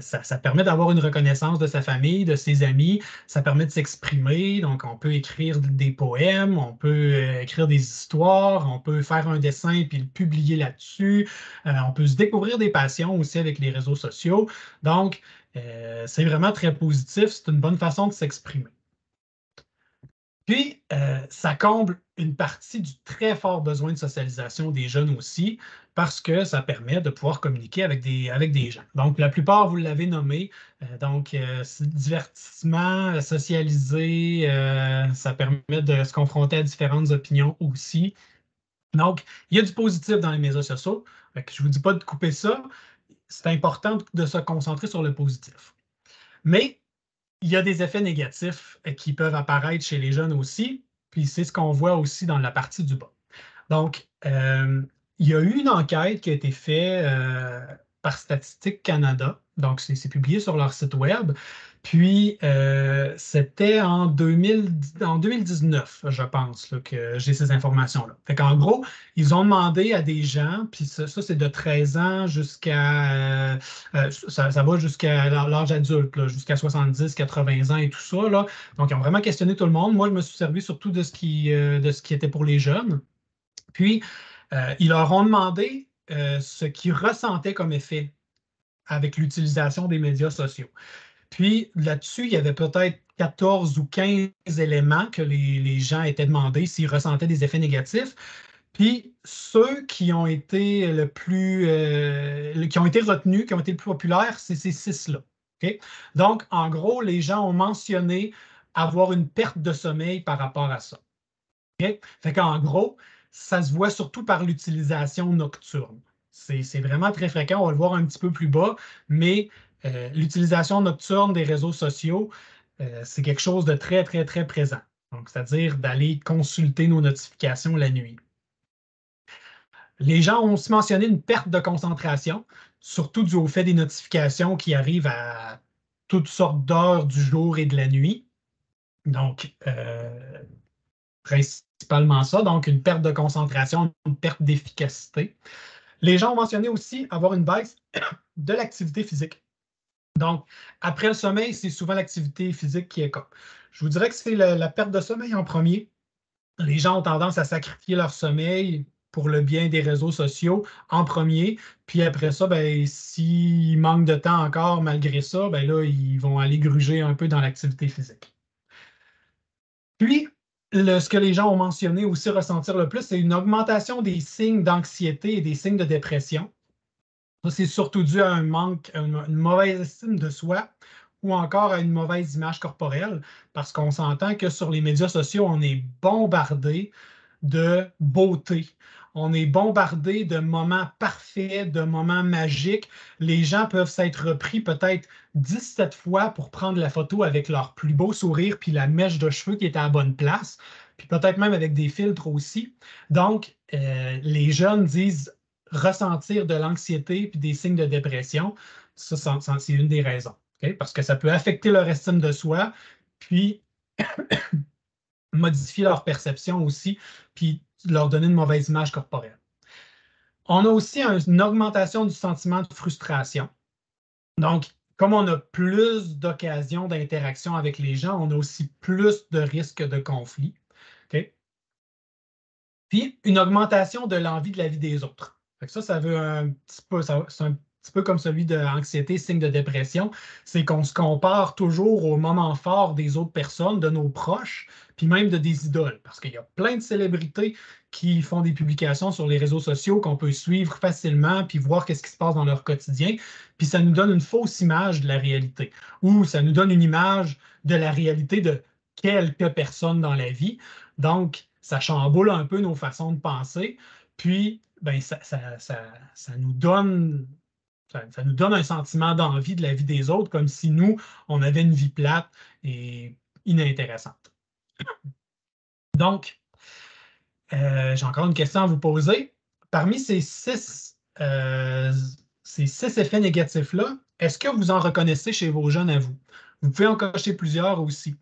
Ça permet d'avoir une reconnaissance de sa famille, de ses amis. Ça permet de s'exprimer. Donc, on peut écrire des poèmes, on peut écrire des histoires, on peut faire un dessin puis le publier là-dessus. On peut se découvrir des passions aussi avec les réseaux sociaux. Donc, c'est vraiment très positif. C'est une bonne façon de s'exprimer. Puis, ça comble une partie du très fort besoin de socialisation des jeunes aussi, parce que ça permet de pouvoir communiquer avec des gens. Donc, la plupart, vous l'avez nommé, divertissement, socialiser, ça permet de se confronter à différentes opinions aussi. Donc, il y a du positif dans les médias sociaux. Je ne vous dis pas de couper ça. C'est important de se concentrer sur le positif. Mais il y a des effets négatifs qui peuvent apparaître chez les jeunes aussi, puis c'est ce qu'on voit aussi dans la partie du bas. Donc, il y a eu une enquête qui a été faite par Statistique Canada, donc c'est publié sur leur site web, puis c'était en 2019, je pense, là, que j'ai ces informations-là. Fait qu'en gros, ils ont demandé à des gens, puis ça c'est de 13 ans ça va jusqu'à l'âge adulte, là, jusqu'à 70, 80 ans et tout ça, là. Donc, ils ont vraiment questionné tout le monde. Moi, je me suis servi surtout de ce qui était pour les jeunes. Puis, ils leur ont demandé ce qu'ils ressentaient comme effet avec l'utilisation des médias sociaux. Puis là-dessus, il y avait peut-être 14 ou 15 éléments que les gens étaient demandés s'ils ressentaient des effets négatifs. Puis ceux qui ont été qui ont été retenus, qui ont été le plus populaires, c'est ces 6-là. Okay? Donc, en gros, les gens ont mentionné avoir une perte de sommeil par rapport à ça. Okay? Fait qu'en gros, ça se voit surtout par l'utilisation nocturne. C'est vraiment très fréquent, on va le voir un petit peu plus bas, mais l'utilisation nocturne des réseaux sociaux, c'est quelque chose de très, très, très présent. Donc, c'est-à-dire d'aller consulter nos notifications la nuit. Les gens ont aussi mentionné une perte de concentration, surtout dû au fait des notifications qui arrivent à toutes sortes d'heures du jour et de la nuit. Donc, principalement ça, donc une perte de concentration, une perte d'efficacité. Les gens ont mentionné aussi avoir une baisse de l'activité physique. Donc, après le sommeil, c'est souvent l'activité physique qui est comme. Je vous dirais que c'est la perte de sommeil en premier. Les gens ont tendance à sacrifier leur sommeil pour le bien des réseaux sociaux en premier. Puis après ça, ben, s'ils manquent de temps encore malgré ça, ben là, ils vont aller gruger un peu dans l'activité physique. Puis, ce que les gens ont mentionné aussi ressentir le plus, c'est une augmentation des signes d'anxiété et des signes de dépression. Ça, c'est surtout dû à un manque, une mauvaise estime de soi ou encore à une mauvaise image corporelle, parce qu'on s'entend que sur les médias sociaux, on est bombardé de beauté. On est bombardé de moments parfaits, de moments magiques. Les gens peuvent s'être repris peut-être 17 fois pour prendre la photo avec leur plus beau sourire puis la mèche de cheveux qui est à la bonne place, puis peut-être même avec des filtres aussi. Donc, les jeunes disent ressentir de l'anxiété puis des signes de dépression. Ça, c'est une des raisons. Okay? Parce que ça peut affecter leur estime de soi, puis modifier leur perception aussi, puis leur donner une mauvaise image corporelle. On a aussi une augmentation du sentiment de frustration. Donc, comme on a plus d'occasions d'interaction avec les gens, on a aussi plus de risques de conflit. Okay? Puis, une augmentation de l'envie de la vie des autres. Ça veut un petit peu, c'est un petit peu comme celui de l'anxiété, signe de dépression, c'est qu'on se compare toujours au moment fort des autres personnes, de nos proches, puis même de des idoles. Parce qu'il y a plein de célébrités qui font des publications sur les réseaux sociaux qu'on peut suivre facilement, puis voir qu'est-ce qui se passe dans leur quotidien. Puis ça nous donne une fausse image de la réalité, ou ça nous donne une image de la réalité de quelques personnes dans la vie. Donc, ça chamboule un peu nos façons de penser. Puis, ben, ça nous donne, ça nous donne un sentiment d'envie de la vie des autres, comme si nous, on avait une vie plate et inintéressante. Donc, j'ai encore une question à vous poser. Parmi ces six effets négatifs-là, est-ce que vous en reconnaissez chez vos jeunes à vous? Vous pouvez en cocher plusieurs aussi.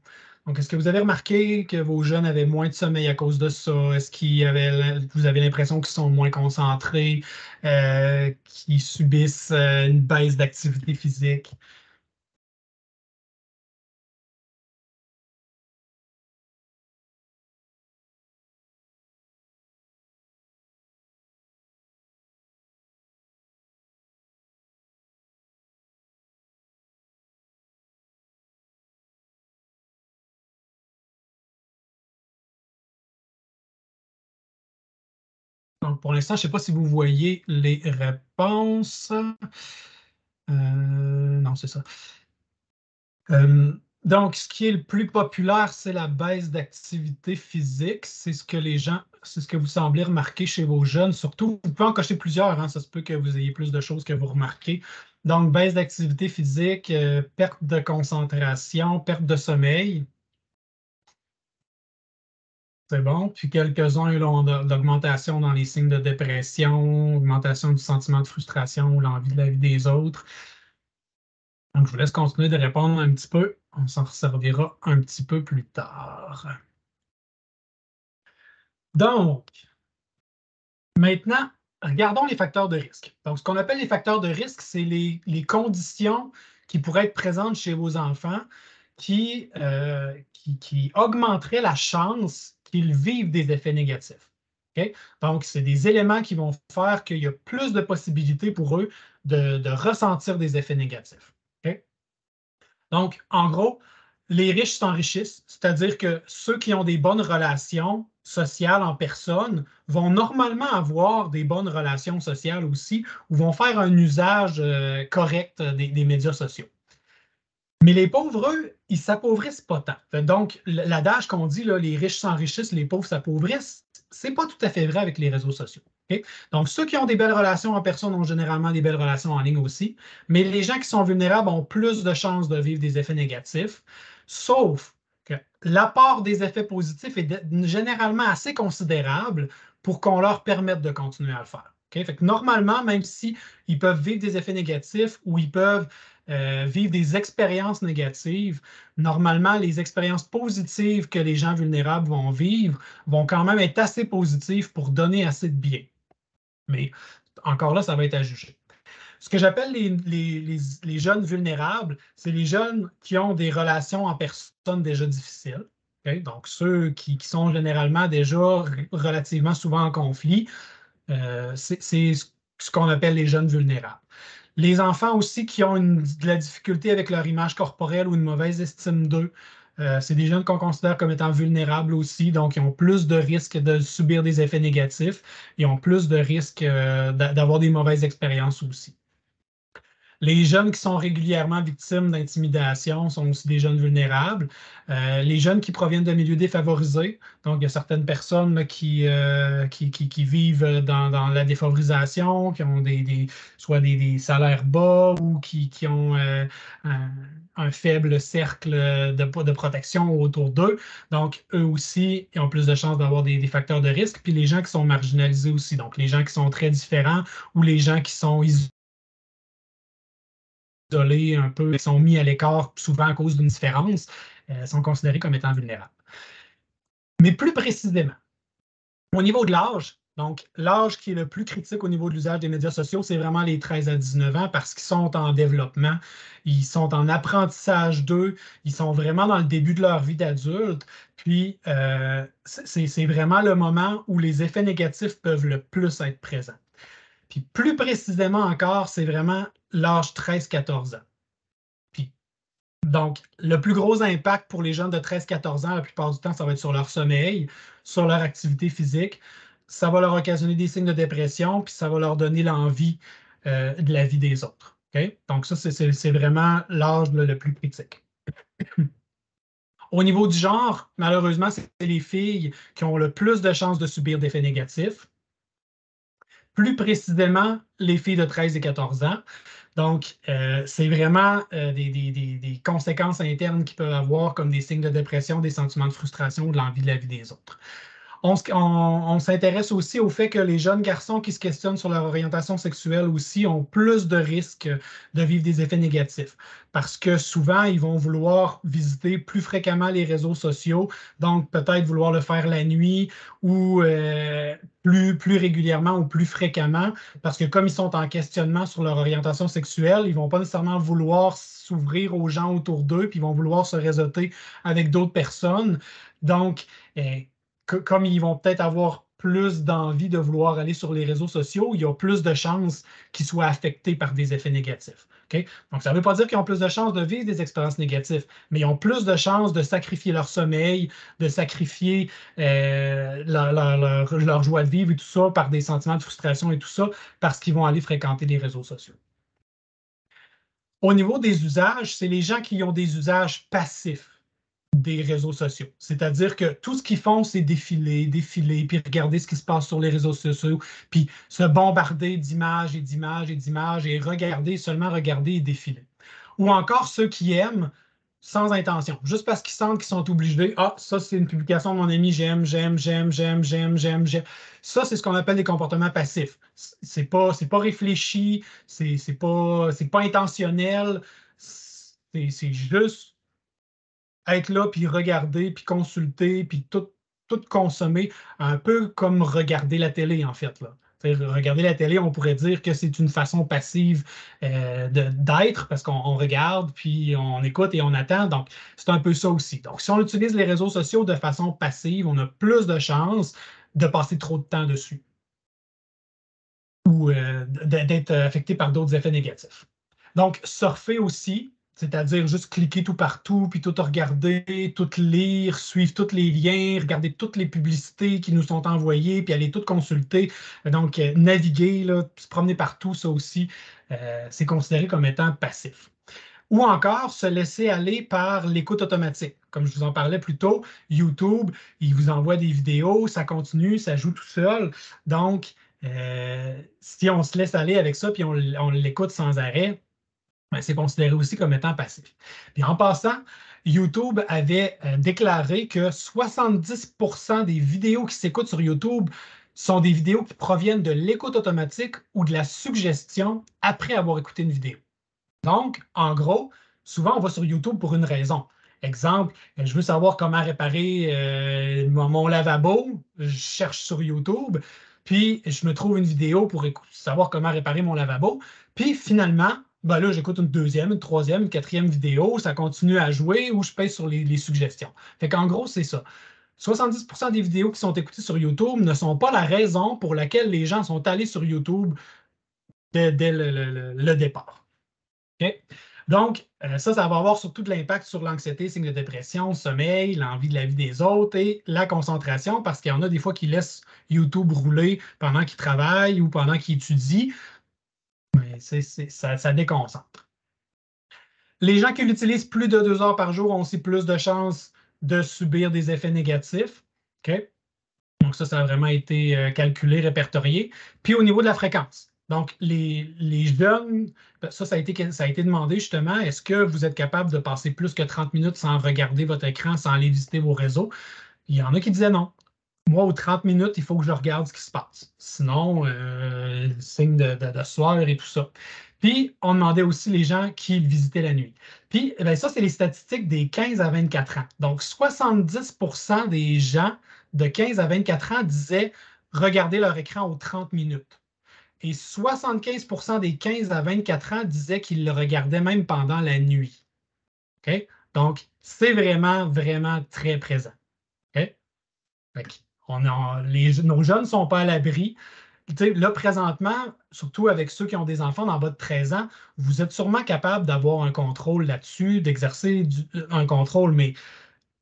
Donc, est-ce que vous avez remarqué que vos jeunes avaient moins de sommeil à cause de ça? Est-ce vous avez l'impression qu'ils sont moins concentrés, qu'ils subissent une baisse d'activité physique? Donc, pour l'instant, je ne sais pas si vous voyez les réponses. Non, c'est ça. Donc, ce qui est le plus populaire, c'est la baisse d'activité physique. C'est ce que vous semblez remarquer chez vos jeunes. Surtout, vous pouvez en cocher plusieurs, hein, ça se peut que vous ayez plus de choses que vous remarquez. Donc, baisse d'activité physique, perte de concentration, perte de sommeil. C'est bon. Puis quelques-uns ont d'augmentation dans les signes de dépression, augmentation du sentiment de frustration ou l'envie de la vie des autres. Donc, je vous laisse continuer de répondre un petit peu. On s'en resservira un petit peu plus tard. Donc, maintenant, regardons les facteurs de risque. Donc, ce qu'on appelle les facteurs de risque, c'est les conditions qui pourraient être présentes chez vos enfants qui augmenteraient la chance qu'ils vivent des effets négatifs. Okay? Donc, c'est des éléments qui vont faire qu'il y a plus de possibilités pour eux de ressentir des effets négatifs. Okay? Donc, en gros, les riches s'enrichissent, c'est-à-dire que ceux qui ont des bonnes relations sociales en personne vont normalement avoir des bonnes relations sociales aussi ou vont faire un usage correct des médias sociaux. Mais les pauvres, eux, ils ne s'appauvrissent pas tant. Donc, l'adage qu'on dit, là, les riches s'enrichissent, les pauvres s'appauvrissent, ce n'est pas tout à fait vrai avec les réseaux sociaux. Okay? Donc, ceux qui ont des belles relations en personne ont généralement des belles relations en ligne aussi, mais les gens qui sont vulnérables ont plus de chances de vivre des effets négatifs, sauf que l'apport des effets positifs est généralement assez considérable pour qu'on leur permette de continuer à le faire. Okay? Fait que normalement, même s'ils peuvent vivre des effets négatifs ou ils peuvent vivre des expériences négatives, normalement, les expériences positives que les gens vulnérables vont vivre vont quand même être assez positives pour donner assez de bien. Mais encore là, ça va être à juger. Ce que j'appelle les jeunes vulnérables, c'est les jeunes qui ont des relations en personne déjà difficiles. Okay? Donc, ceux qui sont généralement déjà relativement souvent en conflit, c'est ce qu'on appelle les jeunes vulnérables. Les enfants aussi qui ont de la difficulté avec leur image corporelle ou une mauvaise estime d'eux, c'est des jeunes qu'on considère comme étant vulnérables aussi, donc ils ont plus de risques de subir des effets négatifs, ils ont plus de risques d'avoir des mauvaises expériences aussi. Les jeunes qui sont régulièrement victimes d'intimidation sont aussi des jeunes vulnérables. Les jeunes qui proviennent de milieux défavorisés, donc il y a certaines personnes là, qui vivent dans la défavorisation, qui ont soit des salaires bas ou qui ont un faible cercle de protection autour d'eux. Donc, eux aussi, ils ont plus de chances d'avoir des facteurs de risque. Puis les gens qui sont marginalisés aussi, donc les gens qui sont très différents ou les gens qui sont isolés un peu, qui sont mis à l'écart souvent à cause d'une différence, sont considérés comme étant vulnérables. Mais plus précisément, au niveau de l'âge, donc l'âge qui est le plus critique au niveau de l'usage des médias sociaux, c'est vraiment les 13 à 19 ans parce qu'ils sont en développement, ils sont en apprentissage d'eux, ils sont vraiment dans le début de leur vie d'adulte. Puis, c'est vraiment le moment où les effets négatifs peuvent le plus être présents. Puis plus précisément encore, c'est vraiment l'âge 13-14 ans. Puis, donc, le plus gros impact pour les jeunes de 13-14 ans, la plupart du temps, ça va être sur leur sommeil, sur leur activité physique. Ça va leur occasionner des signes de dépression, puis ça va leur donner l'envie de la vie des autres. Okay? Donc, ça, c'est vraiment l'âge le plus critique. Au niveau du genre, malheureusement, c'est les filles qui ont le plus de chances de subir d'effets négatifs. Plus précisément, les filles de 13 et 14 ans. Donc, c'est vraiment des conséquences internes qu'ils peuvent avoir, comme des signes de dépression, des sentiments de frustration ou de l'envie de la vie des autres. On s'intéresse aussi au fait que les jeunes garçons qui se questionnent sur leur orientation sexuelle aussi ont plus de risques de vivre des effets négatifs parce que souvent, ils vont vouloir visiter plus fréquemment les réseaux sociaux, donc peut-être vouloir le faire la nuit ou plus régulièrement ou plus fréquemment parce que comme ils sont en questionnement sur leur orientation sexuelle, ils ne vont pas nécessairement vouloir s'ouvrir aux gens autour d'eux, puis ils vont vouloir se réseauter avec d'autres personnes. Donc, comme ils vont peut-être avoir plus d'envie de vouloir aller sur les réseaux sociaux, il y a plus de chances qu'ils soient affectés par des effets négatifs. Okay? Donc, ça ne veut pas dire qu'ils ont plus de chances de vivre des expériences négatives, mais ils ont plus de chances de sacrifier leur sommeil, de sacrifier leur joie de vivre et tout ça par des sentiments de frustration et tout ça, parce qu'ils vont aller fréquenter les réseaux sociaux. Au niveau des usages, c'est les gens qui ont des usages passifs des réseaux sociaux. C'est-à-dire que tout ce qu'ils font, c'est défiler, puis regarder ce qui se passe sur les réseaux sociaux, puis se bombarder d'images et d'images et d'images et regarder, seulement regarder et défiler. Ou encore ceux qui aiment sans intention, juste parce qu'ils sentent qu'ils sont obligés. Ah, ça, c'est une publication de mon ami, j'aime. Ça, c'est ce qu'on appelle des comportements passifs. C'est pas réfléchi, c'est pas intentionnel, c'est juste être là, puis regarder, puis consulter, puis tout consommer, un peu comme regarder la télé, en fait. Là. Regarder la télé, on pourrait dire que c'est une façon passive d'être, parce qu'on regarde, puis on écoute et on attend. Donc, c'est un peu ça aussi. Donc, si on utilise les réseaux sociaux de façon passive, on a plus de chances de passer trop de temps dessus ou d'être affecté par d'autres effets négatifs. Donc, surfer aussi, c'est-à-dire juste cliquer tout partout, puis tout regarder, tout lire, suivre tous les liens, regarder toutes les publicités qui nous sont envoyées, puis aller tout consulter. Donc, naviguer, là, se promener partout, ça aussi, c'est considéré comme étant passif. Ou encore se laisser aller par l'écoute automatique. Comme je vous en parlais plus tôt, YouTube, il vous envoie des vidéos, ça continue, ça joue tout seul. Donc, si on se laisse aller avec ça, puis on l'écoute sans arrêt, ben, c'est considéré aussi comme étant passif. Puis en passant, YouTube avait déclaré que 70% des vidéos qui s'écoutent sur YouTube sont des vidéos qui proviennent de l'écoute automatique ou de la suggestion après avoir écouté une vidéo. Donc, en gros, souvent, on va sur YouTube pour une raison. Exemple, je veux savoir comment réparer mon lavabo. Je cherche sur YouTube, puis je me trouve une vidéo pour savoir comment réparer mon lavabo. Puis finalement, ben là, j'écoute une deuxième, une troisième, une quatrième vidéo, ça continue à jouer ou je pèse sur les suggestions. Fait qu'en gros, c'est ça. 70% des vidéos qui sont écoutées sur YouTube ne sont pas la raison pour laquelle les gens sont allés sur YouTube dès le départ. Okay? Donc, ça va avoir surtout de l'impact sur l'anxiété, signes de dépression, le sommeil, l'envie de la vie des autres et la concentration, parce qu'il y en a des fois qui laissent YouTube rouler pendant qu'ils travaillent ou pendant qu'ils étudient. Mais ça déconcentre. Les gens qui l'utilisent plus de 2 heures par jour ont aussi plus de chances de subir des effets négatifs. Okay? Donc, ça a vraiment été calculé, répertorié. Puis au niveau de la fréquence. Donc, les jeunes, ça a été demandé justement, est-ce que vous êtes capable de passer plus que 30 minutes sans regarder votre écran, sans aller visiter vos réseaux? Il y en a qui disaient non. Moi, aux 30 minutes, il faut que je regarde ce qui se passe. Sinon, signe de soir et tout ça. Puis, on demandait aussi les gens qui visitaient la nuit. Puis, ça, c'est les statistiques des 15 à 24 ans. Donc, 70% des gens de 15 à 24 ans disaient regarder leur écran aux 30 minutes. Et 75% des 15 à 24 ans disaient qu'ils le regardaient même pendant la nuit. Okay? Donc, c'est vraiment, vraiment très présent. Okay? Nos jeunes ne sont pas à l'abri Puis, tu sais, là, présentement, surtout avec ceux qui ont des enfants d'en bas de 13 ans, vous êtes sûrement capable d'avoir un contrôle là-dessus, d'exercer un contrôle, mais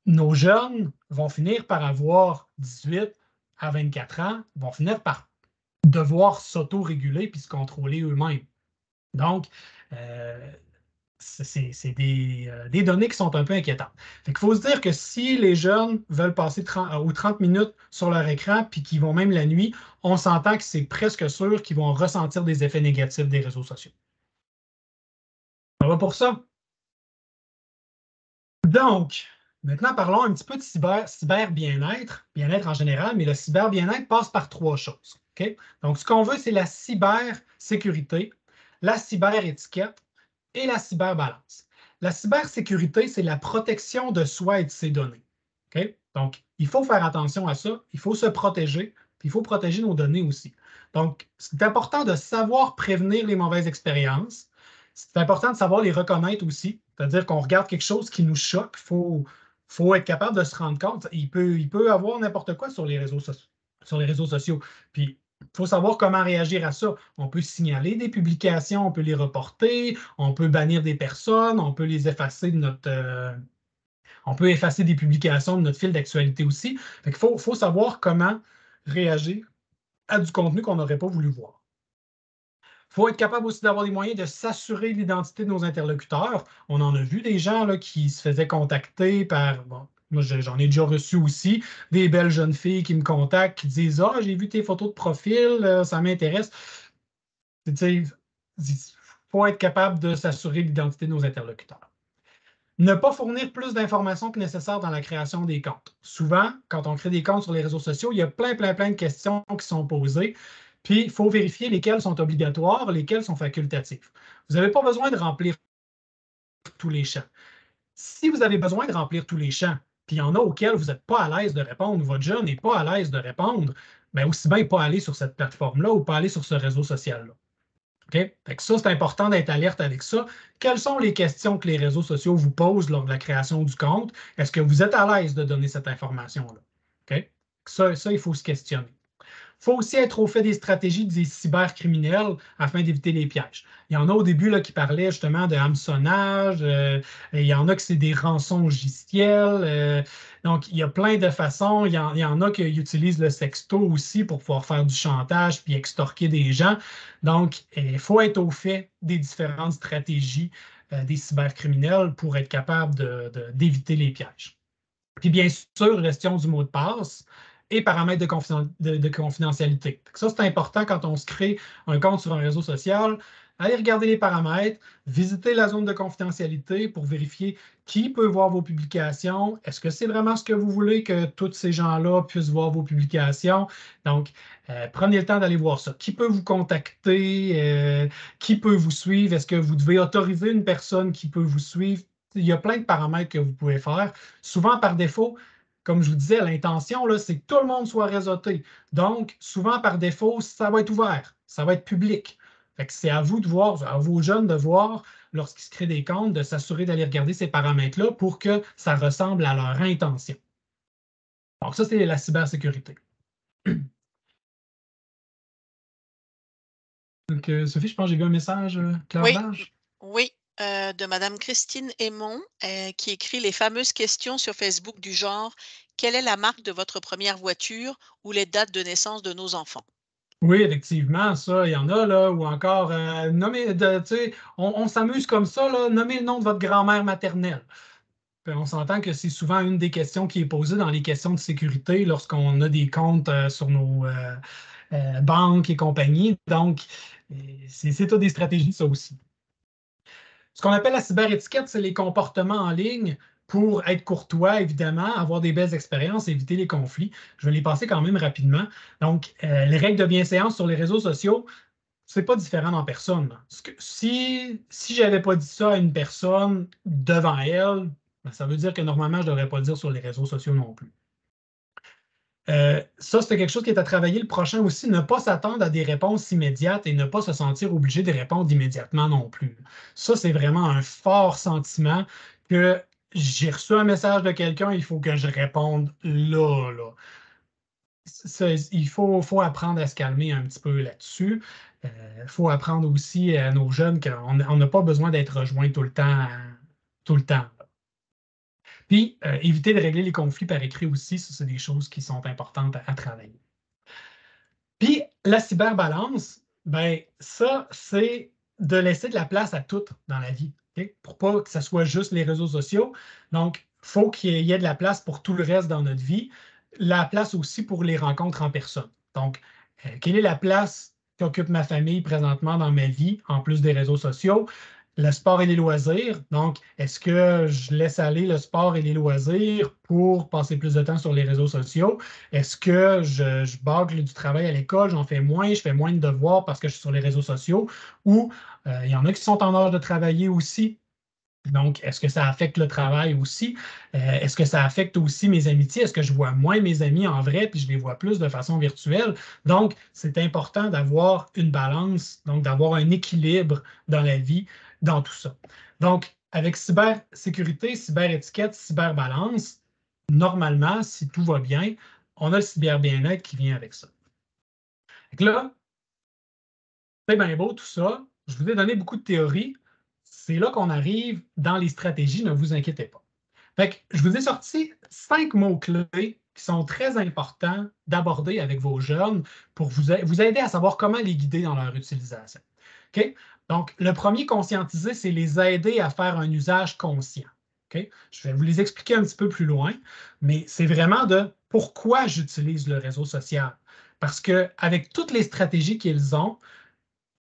nos jeunes vont finir par avoir 18 à 24 ans, vont finir par devoir s'auto-réguler puis se contrôler eux-mêmes. Donc, c'est des données qui sont un peu inquiétantes. Fait qu'il faut se dire que si les jeunes veulent passer 30 minutes sur leur écran puis qu'ils vont même la nuit, on s'entend que c'est presque sûr qu'ils vont ressentir des effets négatifs des réseaux sociaux. Ça va pour ça. Donc, maintenant, parlons un petit peu de cyber bien-être, bien-être en général, mais le cyber bien-être passe par trois choses. OK? Donc, ce qu'on veut, c'est la cybersécurité, la cyberétiquette et la cyberbalance. La cybersécurité, c'est la protection de soi et de ses données. OK? Donc, il faut faire attention à ça, il faut se protéger, puis il faut protéger nos données aussi. Donc, c'est important de savoir prévenir les mauvaises expériences. C'est important de savoir les reconnaître aussi. C'est-à-dire qu'on regarde quelque chose qui nous choque, faut être capable de se rendre compte. Il peut avoir n'importe quoi sur les réseaux sociaux. Puis, il faut savoir comment réagir à ça. On peut signaler des publications, on peut les reporter, on peut bannir des personnes, on peut les effacer de on peut effacer des publications de notre fil d'actualité aussi. Fait qu'il faut savoir comment réagir à du contenu qu'on n'aurait pas voulu voir. Il faut être capable aussi d'avoir les moyens de s'assurer de l'identité de nos interlocuteurs. On en a vu des gens là, qui se faisaient contacter par. Bon, moi, j'en ai déjà reçu aussi, des belles jeunes filles qui me contactent, qui disent ah, j'ai vu tes photos de profil, ça m'intéresse. Il faut être capable de s'assurer de l'identité de nos interlocuteurs. Ne pas fournir plus d'informations que nécessaire dans la création des comptes. Souvent, quand on crée des comptes sur les réseaux sociaux, il y a plein de questions qui sont posées. Puis, il faut vérifier lesquelles sont obligatoires, lesquelles sont facultatives. Vous n'avez pas besoin de remplir tous les champs. Si vous avez besoin de remplir tous les champs, puis il y en a auxquels vous n'êtes pas à l'aise de répondre, ou votre jeune n'est pas à l'aise de répondre, bien aussi bien pas aller sur cette plateforme-là ou pas aller sur ce réseau social-là. OK? Fait que ça, c'est important d'être alerte avec ça. Quelles sont les questions que les réseaux sociaux vous posent lors de la création du compte? Est-ce que vous êtes à l'aise de donner cette information-là? OK? Ça, il faut se questionner. Il faut aussi être au fait des stratégies des cybercriminels afin d'éviter les pièges. Il y en a au début là, qui parlaient justement de hameçonnage, il y en a que c'est des rançons logiciels. Donc, il y a plein de façons. Il y en a qui utilisent le sexto aussi pour pouvoir faire du chantage puis extorquer des gens. Donc, il faut être au fait des différentes stratégies des cybercriminels pour être capable d'éviter les pièges. Puis bien sûr, gestion du mot de passe et paramètres de confidentialité. Ça, c'est important quand on se crée un compte sur un réseau social. Allez regarder les paramètres, visiter la zone de confidentialité pour vérifier qui peut voir vos publications. Est-ce que c'est vraiment ce que vous voulez que tous ces gens-là puissent voir vos publications? Donc, prenez le temps d'aller voir ça. Qui peut vous contacter? Qui peut vous suivre? Est-ce que vous devez autoriser une personne qui peut vous suivre? Il y a plein de paramètres que vous pouvez faire. Souvent, par défaut, comme je vous disais, l'intention, c'est que tout le monde soit réseauté. Donc, souvent, par défaut, ça va être ouvert, ça va être public. Fait que c'est à vous de voir, à vos jeunes de voir, lorsqu'ils se créent des comptes, de s'assurer d'aller regarder ces paramètres-là pour que ça ressemble à leur intention. Donc, ça, c'est la cybersécurité. Donc, Sophie, je pense que j'ai vu un message, Oui, Claire-Blanche. oui, de madame Christine Aymon, qui écrit les fameuses questions sur Facebook du genre: «Quelle est la marque de votre première voiture?» ou «Les dates de naissance de nos enfants?» Oui, effectivement, ça, il y en a, là, ou encore, tu sais, on s'amuse comme ça, là, nommez le nom de votre grand-mère maternelle. Puis on s'entend que c'est souvent une des questions qui est posée dans les questions de sécurité lorsqu'on a des comptes sur nos banques et compagnie. Donc, c'est toutes des stratégies, ça aussi. Ce qu'on appelle la cyberétiquette, c'est les comportements en ligne pour être courtois, évidemment, avoir des belles expériences, éviter les conflits. Je vais les passer quand même rapidement. Donc, les règles de bienséance sur les réseaux sociaux, c'est pas différent en personne. Si je n'avais pas dit ça à une personne devant elle, ben, ça veut dire que normalement, je ne devrais pas le dire sur les réseaux sociaux non plus. Ça, c'est quelque chose qui est à travailler le prochain aussi. Ne pas s'attendre à des réponses immédiates et ne pas se sentir obligé de répondre immédiatement non plus. Ça, c'est vraiment un fort sentiment que j'ai reçu un message de quelqu'un, il faut que je réponde là, là. il faut apprendre à se calmer un petit peu là-dessus. Il faut apprendre aussi à nos jeunes qu'on n'a pas besoin d'être rejoint tout le temps. Tout le temps. Puis, éviter de régler les conflits par écrit aussi, ça, c'est des choses qui sont importantes à travailler. Puis, la cyberbalance, ben, ça, c'est de laisser de la place à tout dans la vie, okay? Pour pas que ce soit juste les réseaux sociaux. Donc, il faut qu'il y ait de la place pour tout le reste dans notre vie. La place aussi pour les rencontres en personne. Donc, quelle est la place qu'occupe ma famille présentement dans ma vie, en plus des réseaux sociaux? Le sport et les loisirs. Donc, est-ce que je laisse aller le sport et les loisirs pour passer plus de temps sur les réseaux sociaux? Est-ce que je bâcle du travail à l'école, j'en fais moins, je fais moins de devoirs parce que je suis sur les réseaux sociaux? Ou il y en a qui sont en âge de travailler aussi. Donc, est-ce que ça affecte le travail aussi? Est-ce que ça affecte aussi mes amitiés? Est-ce que je vois moins mes amis en vrai puis je les vois plus de façon virtuelle? Donc, c'est important d'avoir une balance, donc d'avoir un équilibre dans la vie, dans tout ça. Donc, avec cybersécurité, cyberétiquette, cyberbalance, normalement, si tout va bien, on a le cyber-bien-être qui vient avec ça. Donc là, c'est bien beau tout ça. Je vous ai donné beaucoup de théories. C'est là qu'on arrive dans les stratégies, ne vous inquiétez pas. Fait que je vous ai sorti 5 mots-clés qui sont très importants d'aborder avec vos jeunes pour vous aider à savoir comment les guider dans leur utilisation. OK? Donc, le premier, conscientiser, c'est les aider à faire un usage conscient. OK? Je vais vous les expliquer un petit peu plus loin, mais c'est vraiment de pourquoi j'utilise le réseau social. Parce qu'avec toutes les stratégies qu'ils ont,